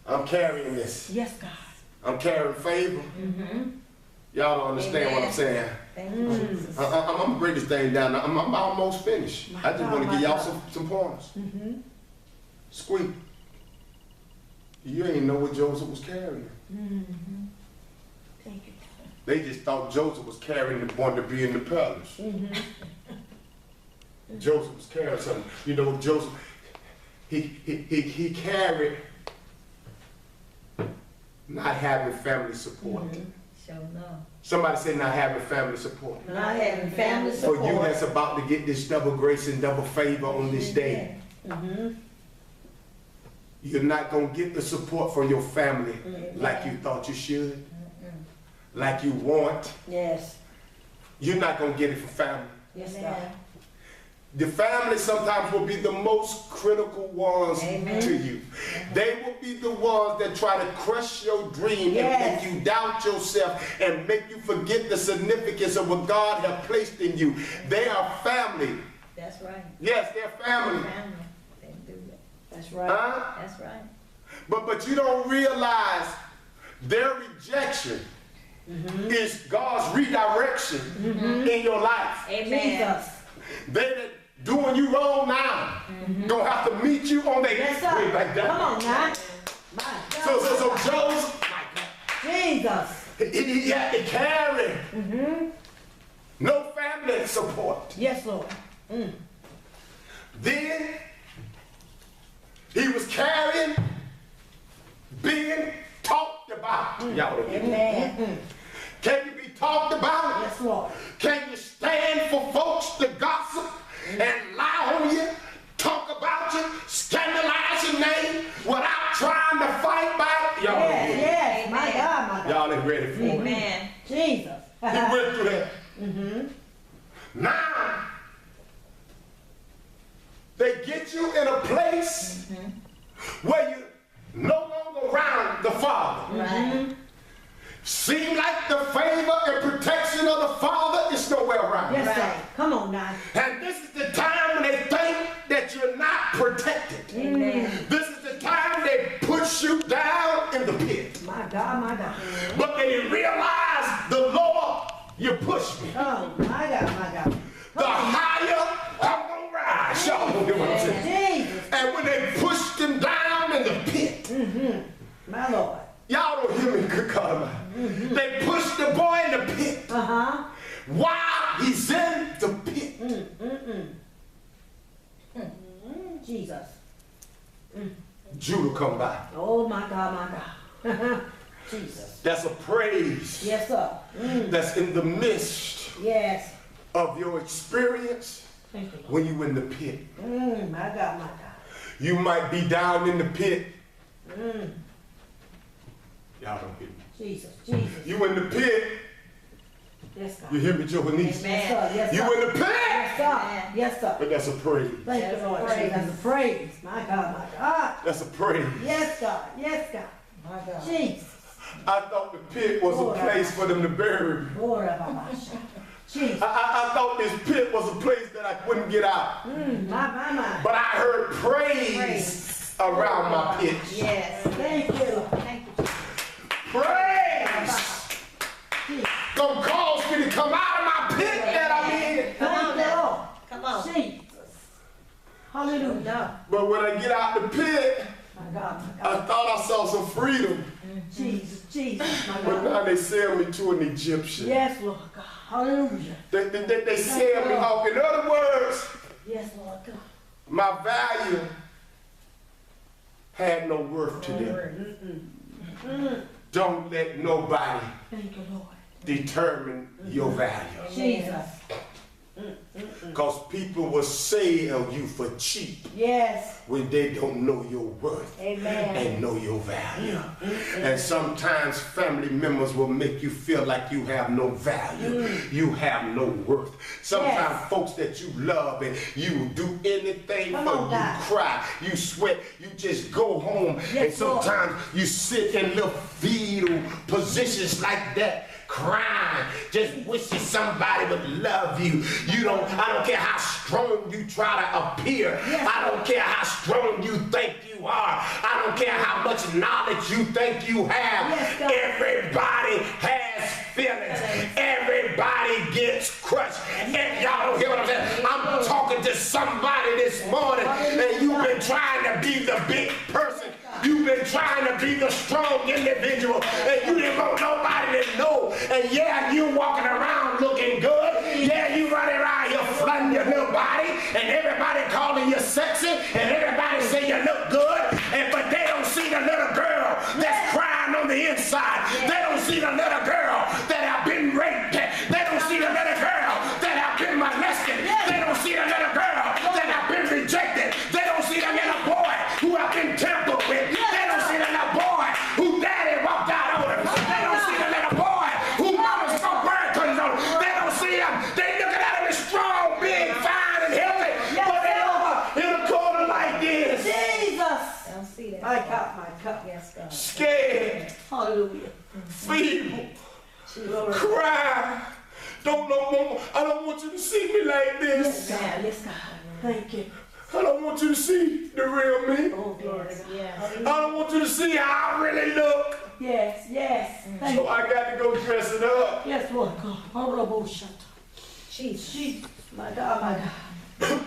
I'm carrying this. Yes, God. I'm carrying favor. Y'all don't understand what I'm saying. Thank you, Jesus. I'm going to break this thing down. I'm almost finished. I just want to give y'all some pointers. Squeak. You ain't know what Joseph was carrying. Thank you. They just thought Joseph was carrying the one to be in the palace. Joseph was carrying something. You know, Joseph, he carried not having family support. So no. Somebody say not having family support. Not having family For support. you that's about to get this double grace and double favor on this day. You're not going to get the support from your family like you thought you should, like you want. Yes. You're not going to get it from family. Yes, God. The family sometimes will be the most critical ones to you. They will be the ones that try to crush your dream and make you doubt yourself and make you forget the significance of what God has placed in you. They are family. That's right. Yes, they're family. Family. They do that. That's right. Huh? That's right. But you don't realize their rejection is God's redirection in your life. Amen. Jesus. They that doing you wrong now gonna have to meet you on their Yes, way sir. back down. Come on now. My God. So Joseph, Jesus. he had to carry no family support. Yes, Lord. Then he was carrying being talked about. Y'all don't get it. Amen. Can you be talked about? Yes, Lord. Can you stand for folks to gossip and lie on you, talk about you, scandalize your name without trying to fight back? Y'all Yes, ain't yes. My God, my God. Y'all ain't ready for it. Amen. Jesus. He went through that. Now, they get you in a place where you're no longer around the Father. Right. Seem like the favor and protection of the Father is nowhere around. Yes, Right. sir. Come on now. And this is the time when they think that you're not protected. Amen. This is the time they push you down in the pit. My God, my God. But they didn't realize the lower you push me, Oh, my God, my God. the higher I'm going to rise. Y'all don't get what I'm saying. Jesus. And when they pushed him down in the pit, My Lord. y'all don't hear me, good God Almighty. They pushed the boy in the pit while he's in the pit. Jesus. Judah come by. Oh, my God, my God. Jesus. That's a praise Yes, sir. that's in the midst Yes. of your experience Thank you, Lord. when you in the pit. My God, my God. You might be down in the pit. Y'all don't hear me. Jesus, Jesus. You in the pit. Yes, God. You hear me, Johannes? Yes, sir. Yes, You sir. in the pit. Yes, sir. Yes, sir. But that's a praise. Thank you, Lord. That's a praise. My God, my God. That's a praise. Yes, God. Yes, God. My God. Jesus. I thought the pit was a place for them to bury me. Lord, Jesus. I thought this pit was a place that I couldn't get out. My. But I heard praise around my pit. Yes. Thank you, Lord. Thank you. Praise gonna cause me to come out of my pit that I'm in. Come on Thank you, now. Lord. Come on. Jesus. Hallelujah. But when I get out the pit, My God, my I God. thought I saw some freedom. Jesus, Jesus, my But God. now they sell me to an Egyptian. Yes, Lord God. Hallelujah. They sell me off. In other words, Yes, Lord God. my value had no worth to them. Don't let nobody Thank you, Lord. determine your value. Jesus. Because people will sell you for cheap Yes. when they don't know your worth Amen. and know your value. And sometimes family members will make you feel like you have no value, you have no worth. Sometimes folks that you love and you will do anything Come for, on, you God. cry, you sweat, you just go home, and Yes, Lord. sometimes you sit in little fetal positions like that, crying, just wishing somebody would love you. I don't care how strong you try to appear. Yes. I don't care how strong you think you are. I don't care how much knowledge you think you have. Yes, God. Everybody has feelings. Everybody gets crushed. And y'all don't hear what I'm saying? I'm talking to somebody this morning, and you've been trying to be the big person. You've been trying to be the strong individual, and you didn't want nobody to know. And yeah, you walking around looking good. Yeah, you running around here flooding your little body, and everybody calling you sexy, and everybody say you look good. But they don't see the little girl that's crying on the inside. They don't see the little girl that have been raped. They don't see the little girl that have been molested. They don't see the little girl that have been rejected. They don't see the little boy who have been tampered with. They don't see the little boy who daddy walked out on him. They don't see the little boy who mama's got word curtains on him. They don't see him. They looking at him as strong, big, fine, and healthy. But they over in a corner like this. Jesus. I don't see that. My cup. Yes, God. Scared. Hallelujah. Feeble. Cry. Don't know more. I don't want you to see me like this. Yes, God. Yes, God. Thank you. I don't want you to see the real me. Oh, glory to God. Yes. I don't want you to see how I really look. Yes, yes. Thank So you. I got to go dress it up. Yes, Lord God. Honorable shut. Jesus. Jesus. My God, my God.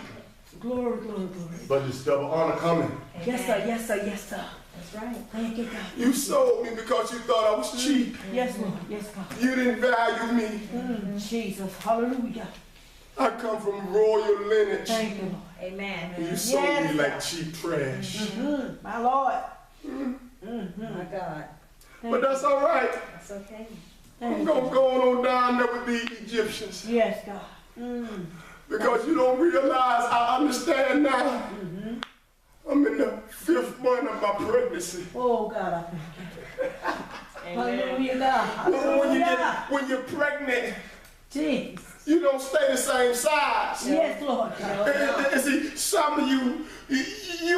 Glory, glory, glory. But there's double honor coming. Yes, sir. Yes, sir. Yes, sir. That's right. Thank you, God. You sold me because you thought I was cheap. Yes, Lord. Yes, God. You didn't value me. Jesus. Hallelujah. I come from royal lineage. Thank you, Lord. Amen. And you sold Yes, me like God. cheap trash. My Lord. My God. But that's all right. That's okay. I'm going to go on down there with the Egyptians. Yes, God. Because you don't realize, I understand now. I'm in the 5th month of my pregnancy. Oh, God, I thank you. Hallelujah, God. Hallelujah. When you're pregnant, Jesus. you don't stay the same size. Yes, Lord. And see, some of you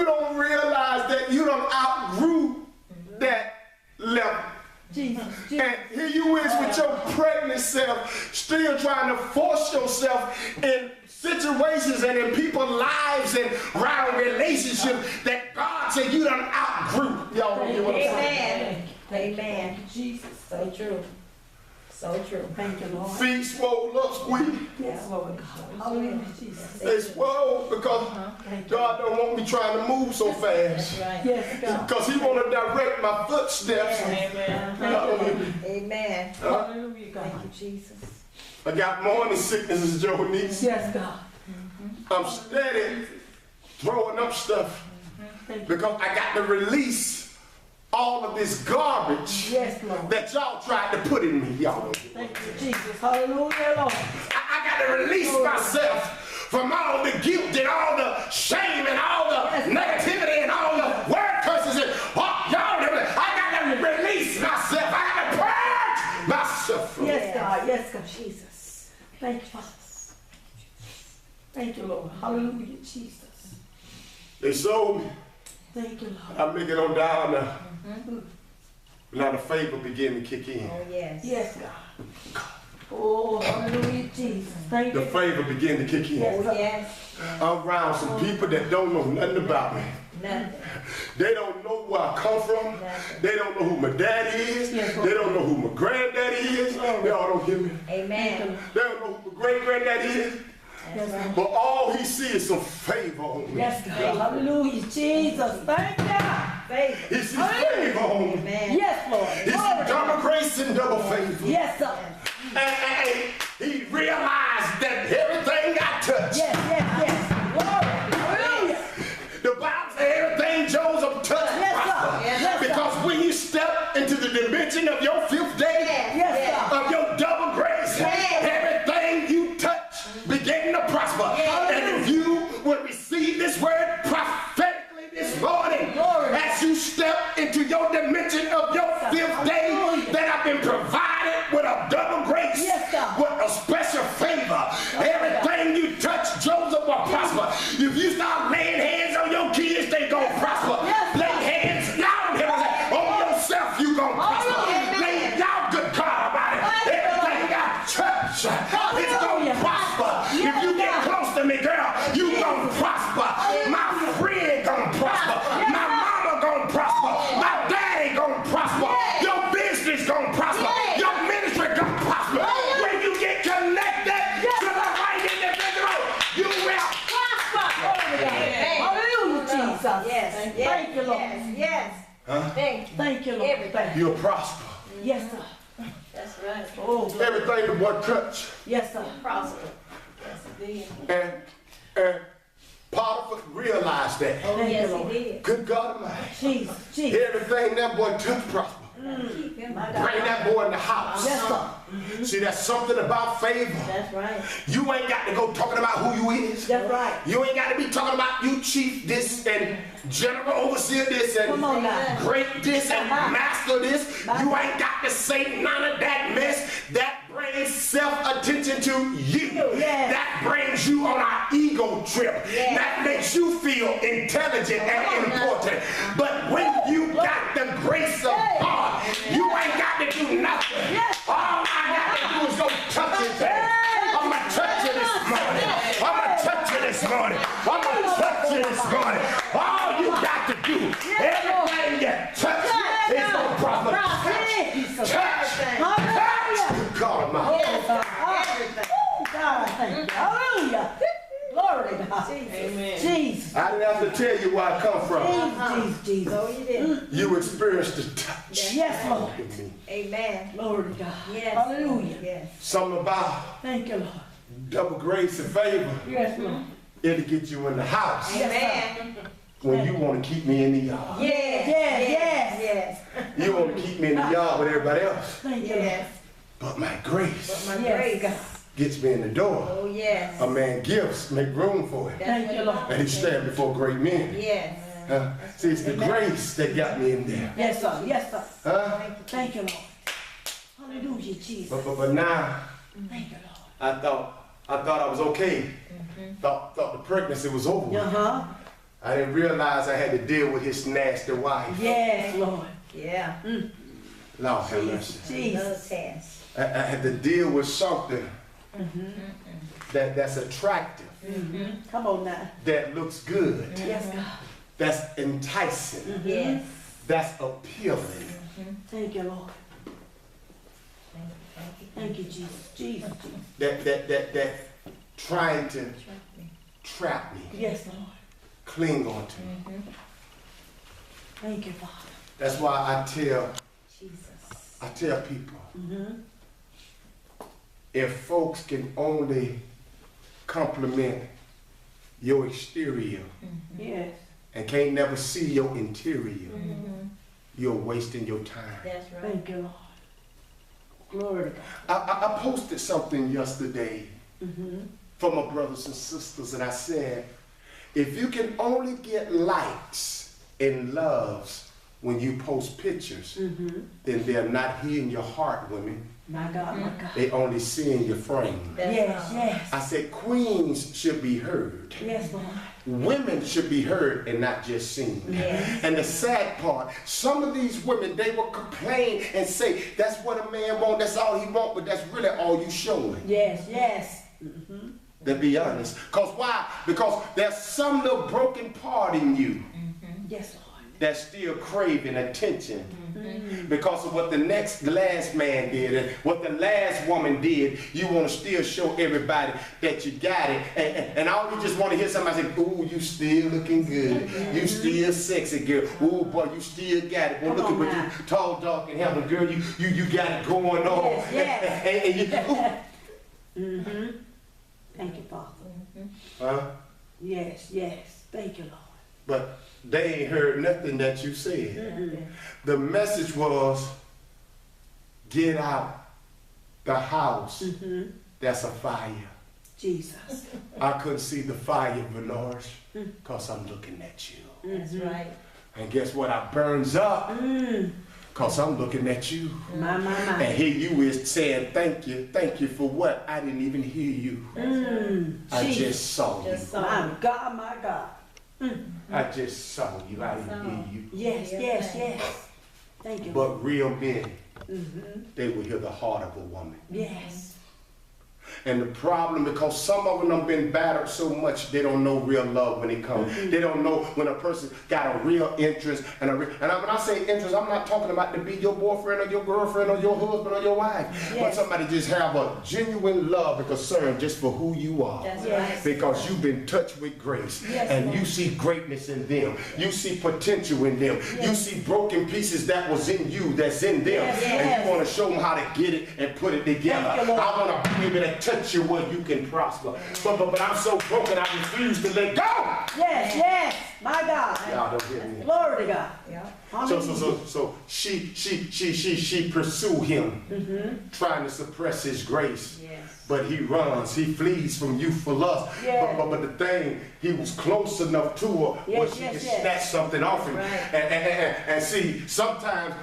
don't realize that you don't outgrew that level. Jesus. And here you is with your pregnant self, still trying to force yourself in situations and in people's lives and around relationships that God said you done outgrew. Y'all don't hear what I'm saying? Amen. Amen. Jesus. So true. So true. Thank you, Lord. Feet swole up, squeak. Yes, Lord God. Hallelujah, Jesus. They swole because God don't want me trying to move so fast. That's right. Yes, God. Because he want to direct my footsteps. Amen. Hallelujah. Amen. Hallelujah, God. Thank you, Jesus. I got morning sicknesses, Joe niece. Yes, God. I'm steady throwing up stuff because I got to release all of this garbage Yes, Lord. that y'all tried to put in me, y'all. Thank you, Jesus. Hallelujah, Lord. I got to release myself from all the guilt and all the shame and all the negativity and all the word curses and y'all. I got to release myself. I got to purge myself from Yes, God. Yes, God. Jesus. Thank you, Father. Thank you, Lord. Hallelujah, Jesus. They sold me. Thank you, Lord. I make it on down now. Now the favor begin to kick in. Oh, yes. Yes, God. Oh, hallelujah, Jesus. Thank The you. favor begin to kick in. Oh, yes. I'm around some people that don't know nothing about me. Nothing. They don't know where I come from. Nothing. They don't know who my daddy is. Yes, They don't know who my granddaddy is. They all don't hear me. Amen. They don't know who my great granddaddy is. That's right. But all he sees is some favor on me. Yes, God. Hallelujah, Jesus. Thank you. Favor. He sees favor on me. Amen. Yes, Lord. He sees double grace and double favor. Yes, sir. And he realized that everything I touch, Yes, yes, yes. Glory. Hallelujah. the Bible says everything Joseph touched Yes, sir. prospered. Yes, sir. Because when you step into the dimension of your 5th day, Yes, sir. of your double grace, everything you touch begin to prosper. And if you will receive this word prophetically this morning, as you step into your dimension of your 5th day, that I've been provided with a double grace, with a special favor. Everything you touch, Joseph will prosper. If you start laying hands on your kids, they gonna prosper. Lay hands down here on yourself, you gonna prosper. Lay down, good God about it. Everything I touch, it's gonna prosper. If you get close to me, girl, you gonna prosper. My friend gonna prosper. My mama gonna prosper. My daddy gonna prosper. Your business gonna prosper. Your ministry gonna prosper. Thank you, Lord. Everything. You'll prosper. Yes, sir. That's right. Oh, glory. Everything the boy touch. Yes, sir. Prosper. Yes, he did. And Potiphera realized that. Oh, Thank yes, you, Lord. he did. Good God Almighty. Jesus, Jesus. Everything that boy touch prosper. Keep him. My God. Bring that boy in the house. Yes, sir. See, that's something about favor. That's right. You ain't got to go talking about who you is. That's right. You ain't got to be talking about you chief this and general overseer this and Come on now. great this and master this. You ain't got to say none of that mess. That brings self-attention to you. Yes. That brings you on our ego trip. Yes. That makes you feel intelligent and important. But when you got the grace of God, you ain't got to do nothing. All I got to do is go touch it there. I'm going to touch you this morning. I'm going to touch you this morning. I'm going to touch you this morning. All you got to do, everything you touch is going to prosper. Touch. Touch. God, my. Everything. God, I thank you. Hallelujah. Glory to God. Amen. Jesus. I didn't have to tell you where I come from. Jesus. So you did. You experienced the touch. Yes, Lord. With me. Amen. Glory to God. Yes. Hallelujah. Yes. Something about Thank you, Lord. double grace and favor. Yes, Lord. It'll get you in the house Amen. when you want to keep me in the yard. Yes. Yes, Yes. You want to keep me in the yard with everybody else. Thank you, Lord. Yes. But my grace But my Yes, grace. God. gets me in the door. Oh, yes. A man gifts make room for him. That's Thank what you, it Lord. And he stand before great men. Yes. See, it's the grace that got me in there. Yes, sir. Yes, sir. Huh? Thank you, Lord. Hallelujah, Jesus. But now, Thank you, Lord. I thought I was okay. Thought the pregnancy was over with. Uh-huh. I didn't realize I had to deal with his nasty wife. Yes, Lord. Yeah. Lord have mercy. Another Jesus. test. I had to deal with something that's attractive, Come on now. that looks good, Yes, God. that's enticing, Yes. that's appealing. Thank you, Lord. Thank you. Thank you. Thank you, Jesus. Jesus. That trying to trap me, Yes, Lord. cling on to me. Thank you, Father. That's why I Jesus. tell people, Mm-hmm. if folks can only compliment your exterior Yes. and can't never see your interior, you're wasting your time. That's right. Thank you, Lord. Glory to God. I posted something yesterday Mm-hmm. for my brothers and sisters, and I said, if you can only get likes and loves when you post pictures, then they're not hearing your heart, women. My God, my God. They only seeing your frame. That's Yes, right. yes. I said, queens should be heard. Yes, Lord. Women should be heard and not just seen. Yes. And the sad part, some of these women, they will complain and say, that's what a man wants, that's all he wants, but that's really all you showing. Yes, yes. To be honest. Because why? Because there's some little broken part in you Yes, Lord. that's still craving attention. Because of what the last man did and what the last woman did, you want to still show everybody that you got it. And all you just want to hear somebody say, ooh, you still looking good. You still sexy, girl. Ooh, boy, you still got it. Boy, look at what you tall, dark, and handsome, girl. You got it going on. Yes, Mm-hmm. Thank you, Father. Huh? Yes, yes. Thank you, Lord. But they ain't heard nothing that you said. The message was, get out the house. That's a fire. Jesus. I couldn't see the fire, Valores, because I'm looking at you. That's right. And guess what? I burns up because I'm looking at you. My, my, my. And here you is saying, thank you for what? I didn't even hear you. I just saw you. Just saw My God, my God. I just saw you. I didn't hear you. Yes, yes, yes. Thank you. But real men, they will hear the heart of a woman. Yes. And the problem, because some of them have been battered so much, they don't know real love when it comes. They don't know when a person got a real interest. And when I say interest, I'm not talking about to be your boyfriend or your girlfriend or your husband or your wife. Yes. But somebody just have a genuine love and concern just for who you are. That's right. Because you've been touched with grace. Yes, And Lord. you see greatness in them. You see potential in them. Yes. You see broken pieces that was in you that's in them. Yes, And yes. you want to show them how to get it and put it together. Thank you, Lord. I want to be able to touch you where you can prosper. But I'm so broken, I refuse to let go. Yes, yes, my God. Y'all don't hear me. Glory to God. Yeah. So she pursue him, trying to suppress his grace. Yes. But he runs, he flees from youthful lust. Yes. But the thing, he was close enough to her where Yes, she yes, could yes. snatch something off him. Right. And see, sometimes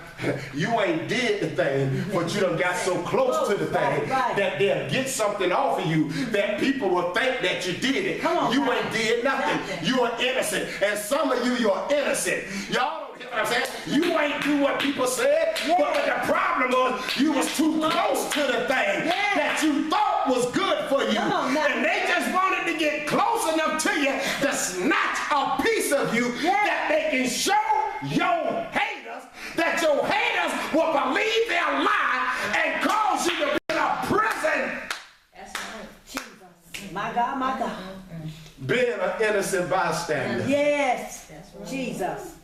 you ain't did the thing, but you done got so close to the thing Right. that they'll get something off of you that people will think that you did it. Come on, you right. ain't did nothing. Nothing. You are innocent. And some of you, you're innocent. Y'all don't hear what I'm saying? You ain't do what people said, but the problem was you was too close to the thing Yeah. that you thought was good for you. Come on now. And they just wanted to get close enough to you to snatch a piece of you Yeah. that they can show your haters that your haters will believe their lie and cause you to be in a prison. That's right. Jesus. My God, my God. Being an innocent bystander. Yes. That's right. Jesus.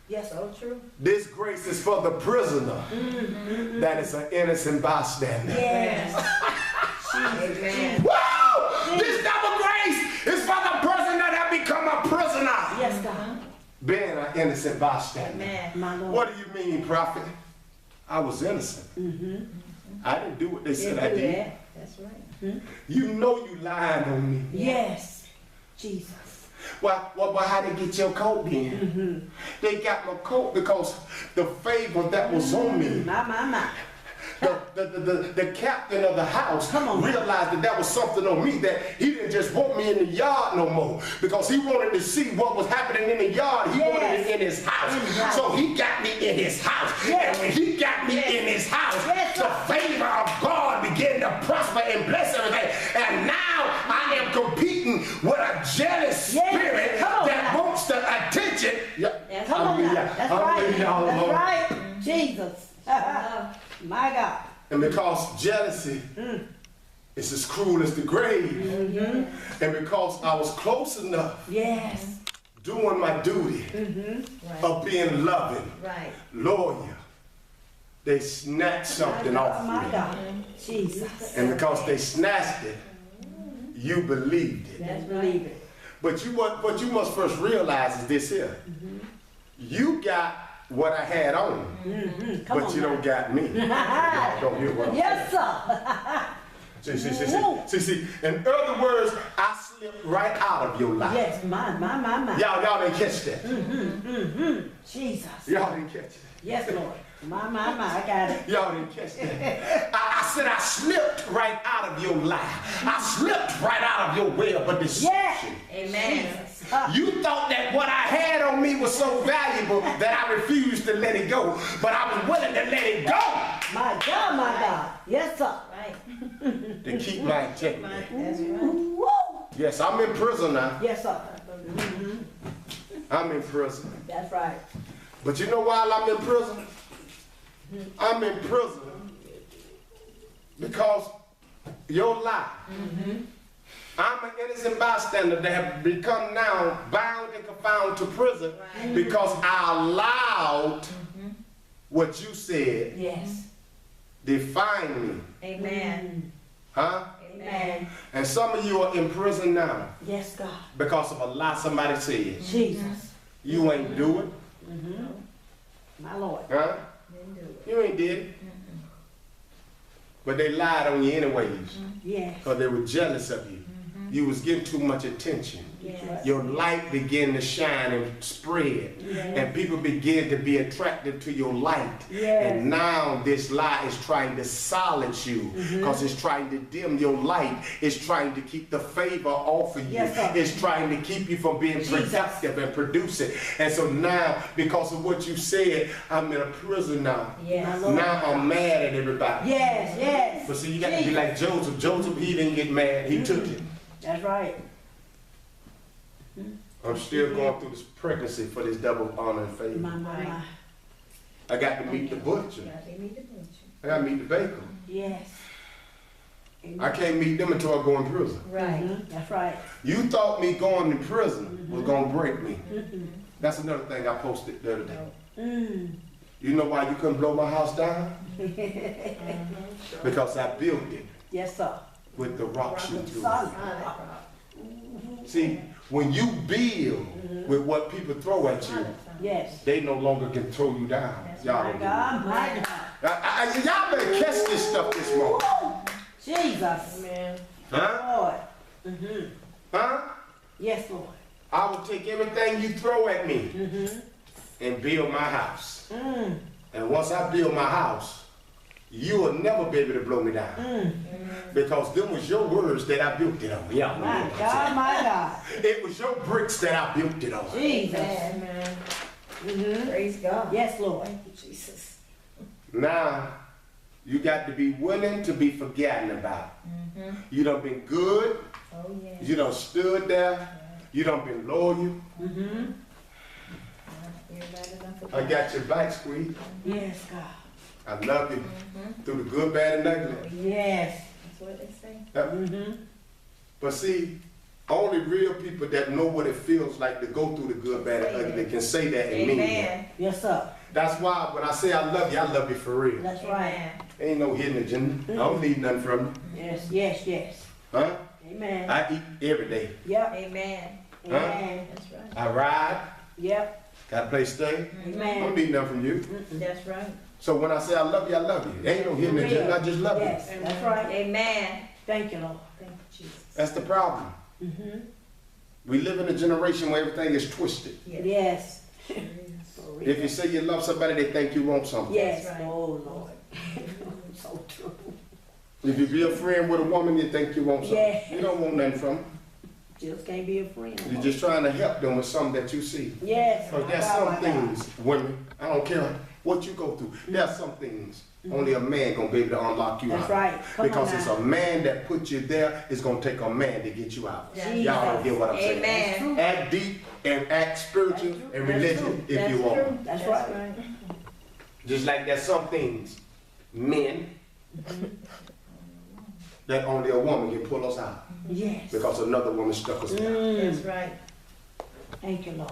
Yes, So true. This grace is for the prisoner that is an innocent bystander. yes. Amen. Woo! This double grace is for the person that have become a prisoner. Yes, God. Being an innocent bystander. Amen. My Lord. What do you mean, prophet? I was innocent. I didn't do what they said I did. Yeah. That's right. You know you lying on me. Yes. Jesus. Well, how they get your coat then? They got my coat because the favor that was on me. My. The captain of the house Come on, man. realized that was something on me, that he didn't just want me in the yard no more, because he wanted to see what was happening in the yard. He wanted it in his house. In his house. So he got me in his house. Yes. And when he got me in his house, Yes, the favor of God began to prosper and bless everything. And now I am competing with a jealous Yes. spirit Come on that now. wants the attention. Yeah. That's Come on now. Hallelujah. That's Hallelujah. right. That's Lord. right. Jesus. My God. And because jealousy is as cruel as the grave, and because I was close enough Yes. doing my duty of being loving, Right. loyal, they snatched something off My me. God. Jesus. And because they snatched it, you believed it. Let's believe it. But what you must first realize is this here. You got what I had on, Come but on you now. don't got me. Y'all don't hear what I'm Yes, sir. See. In other words, I slipped right out of your life. Yes, my. Y'all didn't catch that. Jesus. Y'all didn't catch it. Yes, Lord. My. I got it. Y'all didn't catch that. I said I slipped right out of your life. I slipped right out of your web of deception. Amen. Jesus. You thought that what I had on me was so valuable that I refused to let it go. But I was willing to let it go My God. Yes, sir. Right. to keep my integrity. That's right. Woo. Yes, I'm in prison now. Yes, sir. I'm in prison. That's right. But you know why I'm in prison? I'm in prison because your lie. I'm an innocent bystander that have become now bound and confined to prison because I allowed what you said Yes. define me. Amen. Huh? Amen. And some of you are in prison now Yes, God. because of a lie somebody said. Jesus. You ain't do it. My Lord. Huh? Didn't do it. You ain't did it. But they lied on you anyways Yes. because they were jealous of you. You was getting too much attention. Yes. Your light begin to shine and spread. And people begin to be attracted to your light. And now this lie is trying to silence you because it's trying to dim your light. It's trying to keep the favor off of you. It's trying to keep you from being productive and producing. And so now, because of what you said, I'm in a prison now. Now I'm mad at everybody. But see, you got to be like Joseph. Joseph, he didn't get mad. He took it. That's right. I'm still going through this pregnancy for this double honor and favor. I got to meet the butcher. I got to meet the baker. Yes. I can't meet them until I go in prison. Right. That's right. You thought me going to prison was going to break me. That's another thing I posted the other day. You know why you couldn't blow my house down? Because I built it. Yes, sir. With the rocks you threw. Solid. See, when you build with what people throw at you, they no longer can throw you down. Y'all My God, my God. Y'all better catch this stuff this morning. Jesus. Amen. Huh? Lord. Huh? Yes, Lord. I will take everything you throw at me and build my house. And once I build my house, you will never be able to blow me down. Because them was your words that I built it on. Yeah, My God, my God. it was your bricks that I built it on. Jesus. Amen. Praise God. Yes, Lord. Thank you, Jesus. Now, you got to be willing to be forgotten about. You done been good. Oh, yeah. You done stood there. You done been loyal. I got your back squeezed. Yes, God. I love you through the good, bad, and ugly. Yes. That's what they say. But see, only real people that know what it feels like to go through the good, bad, and ugly can say that and mean that. Yes, sir. That's why when I say I love you for real. That's right. Ain't no hidden agenda. I don't need nothing from you. Yes, yes, yes. Huh? Amen. I eat every day. Yep. Amen. Amen. That's right. I ride. Yep. Got a place to stay. I Amen. don't need nothing from you. That's right. So when I say I love you. Ain't no hidden agenda. I just love Yes, you. that's right. Amen. Thank you, Lord. Thank you, Jesus. That's the problem. We live in a generation where everything is twisted. Yes. If you say you love somebody, they think you want something. Yes. That's right. Oh, Lord. So true. If you be a friend with a woman, you think you want something. Yeah. You don't want nothing from them. Just can't be a friend. You're just trying to help them with something that you see. Yes. Because there's some things, women, I don't care what you go through, there's some things only a man gonna be able to unlock you That's out. right. Come Because on it's now. a man that put you there, it's gonna take a man to get you out. That's Y'all don't get what I'm saying. Amen. Act deep and act spiritual That's true. and That's religious true. if you want. That's right. Just like there's some things, men, that only a woman can pull us out. Yes. Because another woman stuck us down. That's right. Thank you, Lord.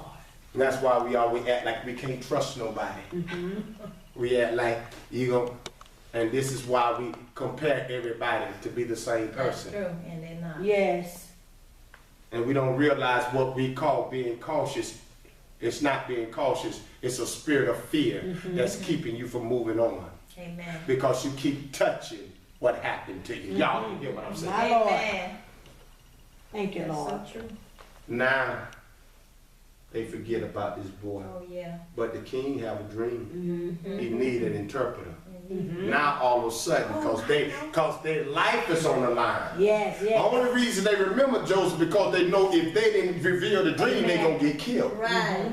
And that's why we always act like we can't trust nobody. We act like, you know, and this is why we compare everybody to be the same That's person. true. And they're not. Yes. And we don't realize what we call being cautious. It's not being cautious. It's a spirit of fear that's keeping you from moving on. Amen. Because you keep touching what happened to you. Y'all can hear what I'm saying. My Lord. Amen. Thank you, That's Lord. so true. Now, they forget about this boy. Oh, yeah. But the king have a dream. He need an interpreter. Mm-hmm. Now all of a sudden, because their life is on the line. Yes, The yes. only reason they remember Joseph because they know if they didn't reveal the dream, they gonna get killed. Right.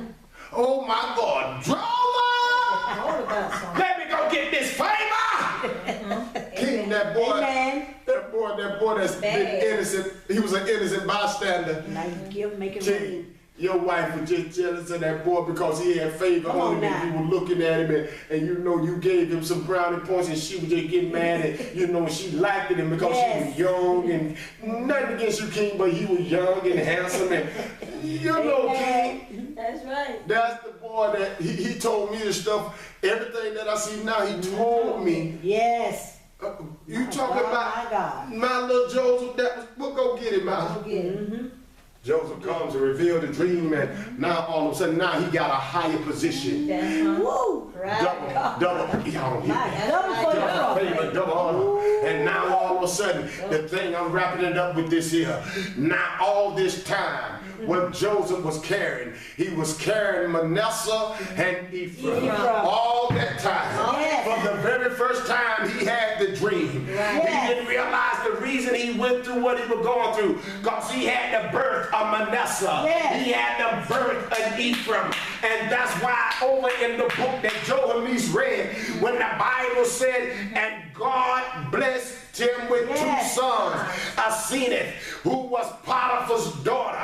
Oh my God, drama! All about something. Let me go get this favor! King, that boy, Amen. that boy that's been Bad. innocent. He was an innocent bystander. Now you give, make it right. King, your wife was just jealous of that boy because he had favor Come on on him and now. you were looking at him and you know you gave him some brownie points and she was just getting mad and you know she liked him because she was young and nothing against you, King, but he was young and handsome and you know, King, That's right. that's the boy that he told me the stuff, everything that I see now, he told me. Yes. You talking My about God. my little Joseph, we'll go get him out. Mm-hmm. Joseph comes and reveals the dream, and now all of a sudden, now he got a higher position. Woo. Right. Double, y'all don't hear My that. double for the Double trouble. favor, double honor. And now all of a sudden, the thing, I'm wrapping it up with this here. Now all this time, what Joseph was carrying, he was carrying Manasseh and Ephraim. All that time. Yes. From the very first time he had the dream. Yes. He didn't realize the reason he went through what he was going through, because he had the birth of Manasseh. Yes. He had the birth of Ephraim. And that's why over in the book that Johannes read, when the Bible said, and God blessed him with two sons, Asenath, who was Potiphar's daughter.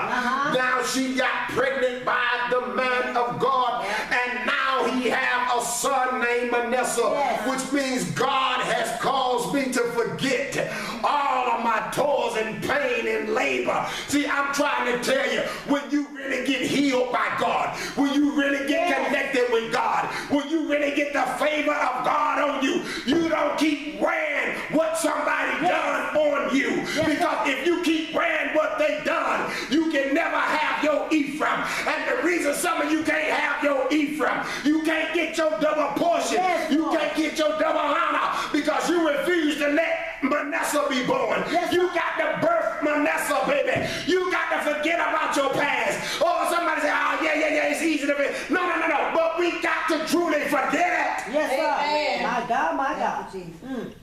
Now she got pregnant by the man of God, and now he have a son named Manasseh, which means God has caused me to forget all of my toils and pain and labor. See, I'm trying to tell you, when you really get healed by God, when you really get connected with God, when you really get the favor of God on you, you don't keep wearing what somebody done on you. Because if you keep wearing what they done, you can never have your Ephraim. And the reason some of you can't have your Ephraim, you can't get your double portion, you can't get your double honor, because you refuse to let Manasseh be born. You got to birth Manasseh, baby. You got to forget about your past. Or somebody say, oh, yeah, it's easy to be. No. But we got to truly forget it. Yes, sir. Amen. My God, my God. Thank you, Jesus.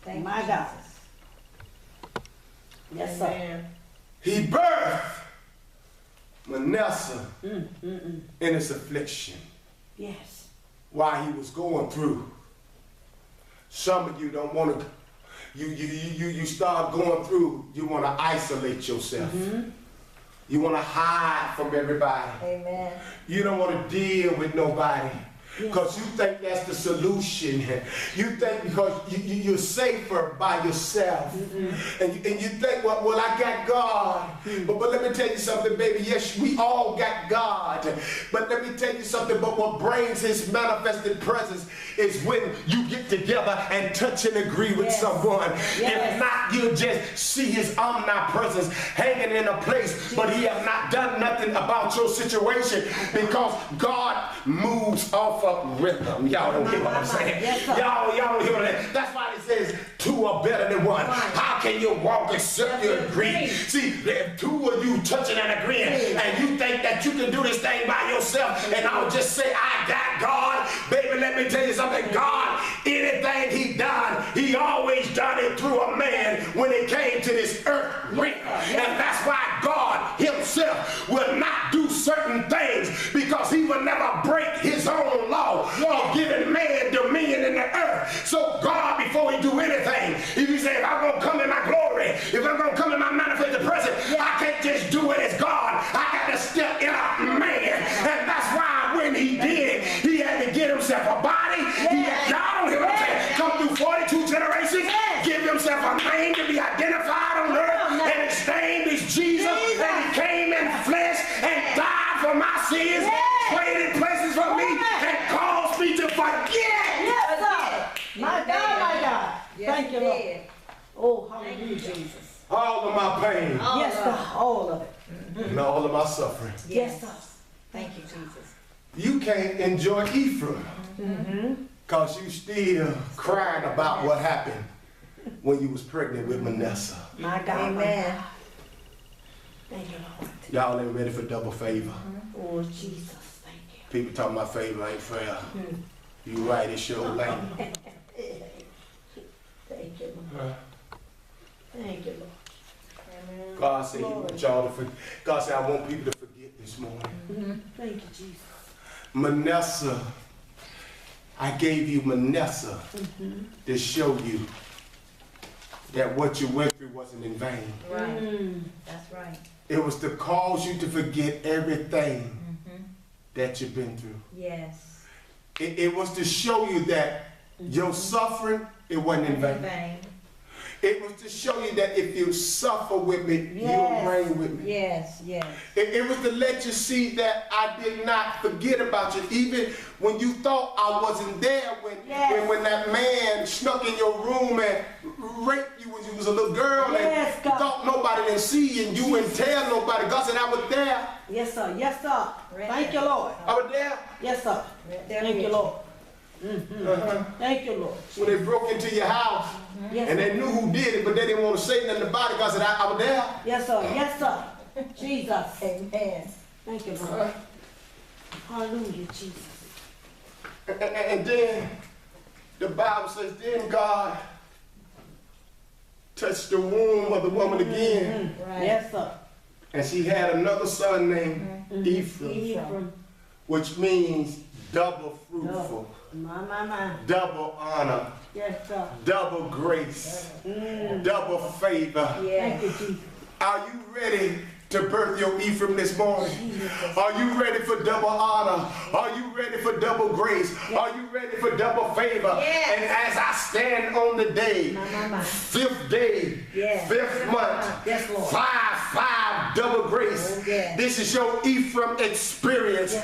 Thank My you, God. Jesus. Yes, sir. He birthed Manasseh in his affliction. Yes. While he was going through. Some of you don't want to, you start going through, you want to isolate yourself. You want to hide from everybody. Amen. You don't want to deal with nobody. Because you think that's the solution. You think because you're safer by yourself. And you think, well, I got God. But let me tell you something, baby. Yes, we all got God. But let me tell you something. But what brings his manifested presence is when you get together and touch and agree with someone. If not, you just see his omnipresence hanging in a place, but he have not done nothing about your situation, because God moves off of rhythm. Y'all don't hear what I'm saying. Y'all don't hear what I'm saying. That's why it says two are better than one. How can you walk except you agree? See, if two of you touching and agreeing, and you think that you can do this thing by yourself, and I'll just say, I got God. Baby, let me tell you something. God, anything he done, he always done it through a man when it came to this earth realm. And that's why God himself will not do certain things, because he will never break his own law of giving man dominion in the earth. So God, before he do anything, if he say, if I'm going to come in my glory, if I'm going to come in my manifested presence, I can't just do it as God. I got to step in a man. And that's why when he did, he had to get himself a body. Y'all don't hear what I'm saying. Come through 42 generations, give himself a name to be identified on earth, and his name is Jesus. And he came in flesh and died for my sins, traded places for me, and caused me to forget. Yes, sir. My God, my God. Thank you, Lord. Oh, hallelujah, Jesus. All of my pain. Yes, sir. All of it. And all of my suffering. Yes, sir. Thank you, Jesus. You can't enjoy Ephraim because you still crying about what happened when you was pregnant with Manasseh. My God. Amen. Thank you, Lord. Y'all ain't ready for double favor. Oh, Jesus. Thank you. People talking about favor ain't fair. You right, it's your lane. Thank you, Lord. Thank you, Lord. God said he want y'all to forget. God said, I want people to forget this morning. Thank you, Jesus. Manasseh, I gave you Manasseh to show you that what you went through wasn't in vain. Right. That's right. It was to cause you to forget everything that you've been through. Yes. It was to show you that your suffering, it wasn't in vain. It was to show you that if you suffer with me, you'll reign with me. Yes, yes. It was to let you see that I did not forget about you. Even when you thought I wasn't there, when that man snuck in your room and raped you when you was a little girl, and you thought nobody didn't see you and you wouldn't tell nobody. God said, I was there. Yes, sir. Yes, sir. Thank you, Lord. I was there. Yes, sir. Thank you, Lord. Thank you, Lord. When they broke into your house Yes, And sir. they knew who did it, but they didn't want to say nothing about it. God said, I was there. Yes, sir. Yes, sir. Jesus. Amen. Thank you, Lord. Hallelujah, Jesus. And then the Bible says, then God touched the womb of the woman again. Right. Yes, sir. And she had another son named Ephraim, which means double fruitful, My. double honor, Yes, sir. double grace, double favor. Thank you, Jesus. Are you ready to birth your Ephraim this morning? Are you ready for double honor? Are you ready for double grace? Are you ready for double favor? Yes. And as I stand on the day, My. 5th day, Yes. 5th month, Yes, Lord. 5 double grace. Oh, yes. This is your Ephraim experience.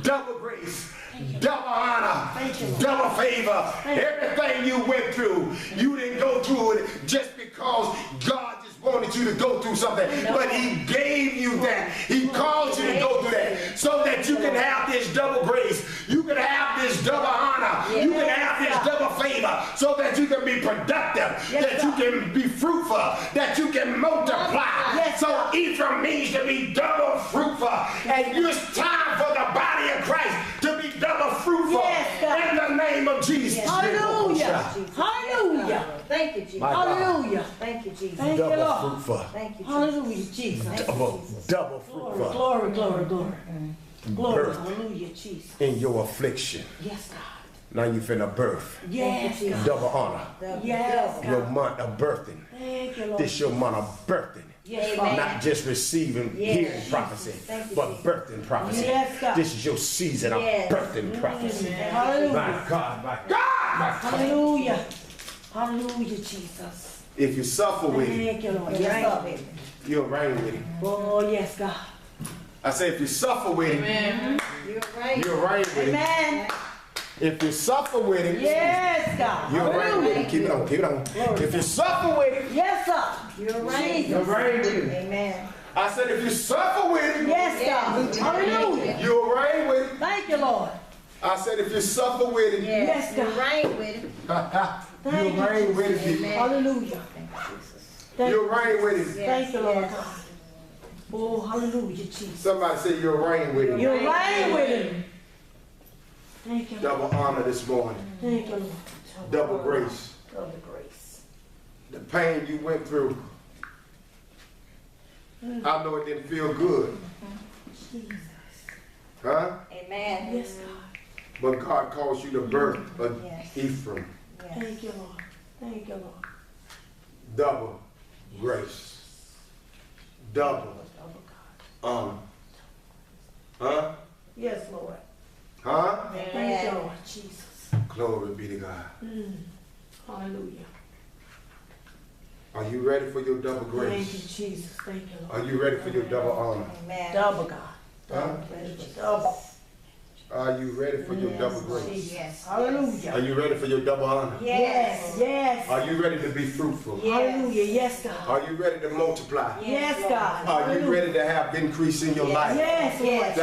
Double grace, double honor, Thank you, Lord. double favor. Thank you. Everything you went through, you didn't go through it just because God just wanted you to go through something, but He gave you that. He called you to go through that so that you can have this double grace. You can have this double honor. You can have this double favor so that you can be productive, that you can be fruitful, that you can multiply. Yes, So Ephraim means to be double fruitful. And it's time for the body of Christ to be double fruitful Yes, God. in the name of Jesus. Hallelujah. Hallelujah. Thank you, Jesus. My God. Hallelujah. Thank you, Jesus. Thank you, Double Lord. fruitful. Thank you, Jesus. Hallelujah, Jesus. Double Glory, fruitful. glory, glory, glory. Glory, Birth hallelujah, Jesus. in your affliction. Yes, God. Now you finna birth. Yes, God. Double honor. Yes, Your God. month of birthing. Thank you, Lord. This your month of birthing. Yes, Amen. God. Not just receiving, Yes. hearing prophecy, Thank you, but Jesus. birthing prophecy. Yes, God. This is your season of Yes. birthing prophecy. Hallelujah. My God, my God, my God. Hallelujah. Hallelujah, Jesus. If you suffer with it, Thank you, Lord. Yes, Yes, sir. God. you'll reign with it. Oh, yes, God. I say if you suffer with it, You're right. you'll reign with it. Amen. If you suffer with it, Yes, God. you'll reign with it. Hallelujah. Keep it on, keep it on. If you suffer with it, Yes, sir. You're right. you'll reign with it. Amen. I said if you suffer with it, Yes, God. Hallelujah. you'll reign with it. Thank you, Lord. I said if you suffer with it, Yes, You're God. right with it. you'll reign with it. people. Amen. Hallelujah. Thank you, Jesus. Thank You'll you. reign with it. Thank you, Lord Yes. God. Oh, hallelujah, Jesus. Somebody say you'll reign with it. You're right with him. Thank you, Lord. Double honor this morning. Thank you, Lord. Double grace. Double grace. The pain you went through, I know it didn't feel good. Jesus. Huh? Amen. Yes, God. But God calls you to birth a Yes. Ephraim. Yes. Thank you, Lord. Thank you, Lord. Double grace. Double Double God. honor. Huh? Yes, Lord. Huh? Thank Amen. you, Lord Jesus. Glory be to God. Hallelujah. Are you ready for your double Thank you, grace? Jesus. Thank you, Lord. Are you ready for your double honor? Amen. Double God. Huh? Double. Are you ready for your Yes, double grace? Jesus. Yes. Are Hallelujah. you ready for your double honor? Yes. Yes. Are you ready to be fruitful? Yes. Hallelujah. Yes, God. Are you ready to multiply? Yes, God. Are you Hallelujah. ready to have increase in your life? Yes, Lord. Yes.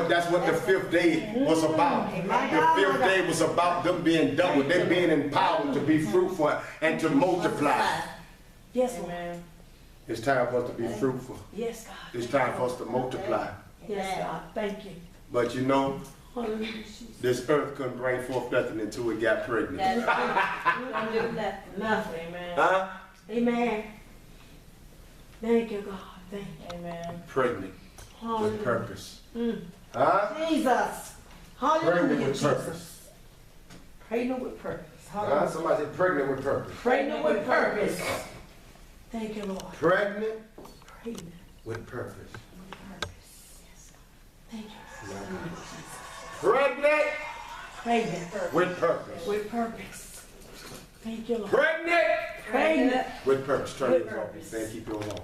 That's what the 5th day was about. My The God, 5th my day God. was about them being double, them being empowered to be fruitful and to multiply. Yes, Lord. It's time for us to be fruitful. Yes, God. It's time for us to multiply. Yes, God. Thank you. But you know, Hallelujah, Jesus. this earth couldn't bring forth nothing until it got pregnant. That's right. We don't do nothing. Nothing. Amen. Huh? Amen. Thank you, God. Thank you. Amen. Pregnant with Hallelujah. purpose. Mm. Huh? Jesus. Pregnant Hallelujah, with Jesus. purpose. Pregnant with purpose. Huh? Hallelujah. Somebody said pregnant with purpose. Pregnant with purpose. Thank you, Lord. Pregnant Pregnant with purpose. with purpose. Yes. Thank you. Pregnant Pregnant with purpose. with purpose. Thank you, Lord. Pregnant Pregnant with purpose. Turn with yours off. purpose. Saying keep yours on.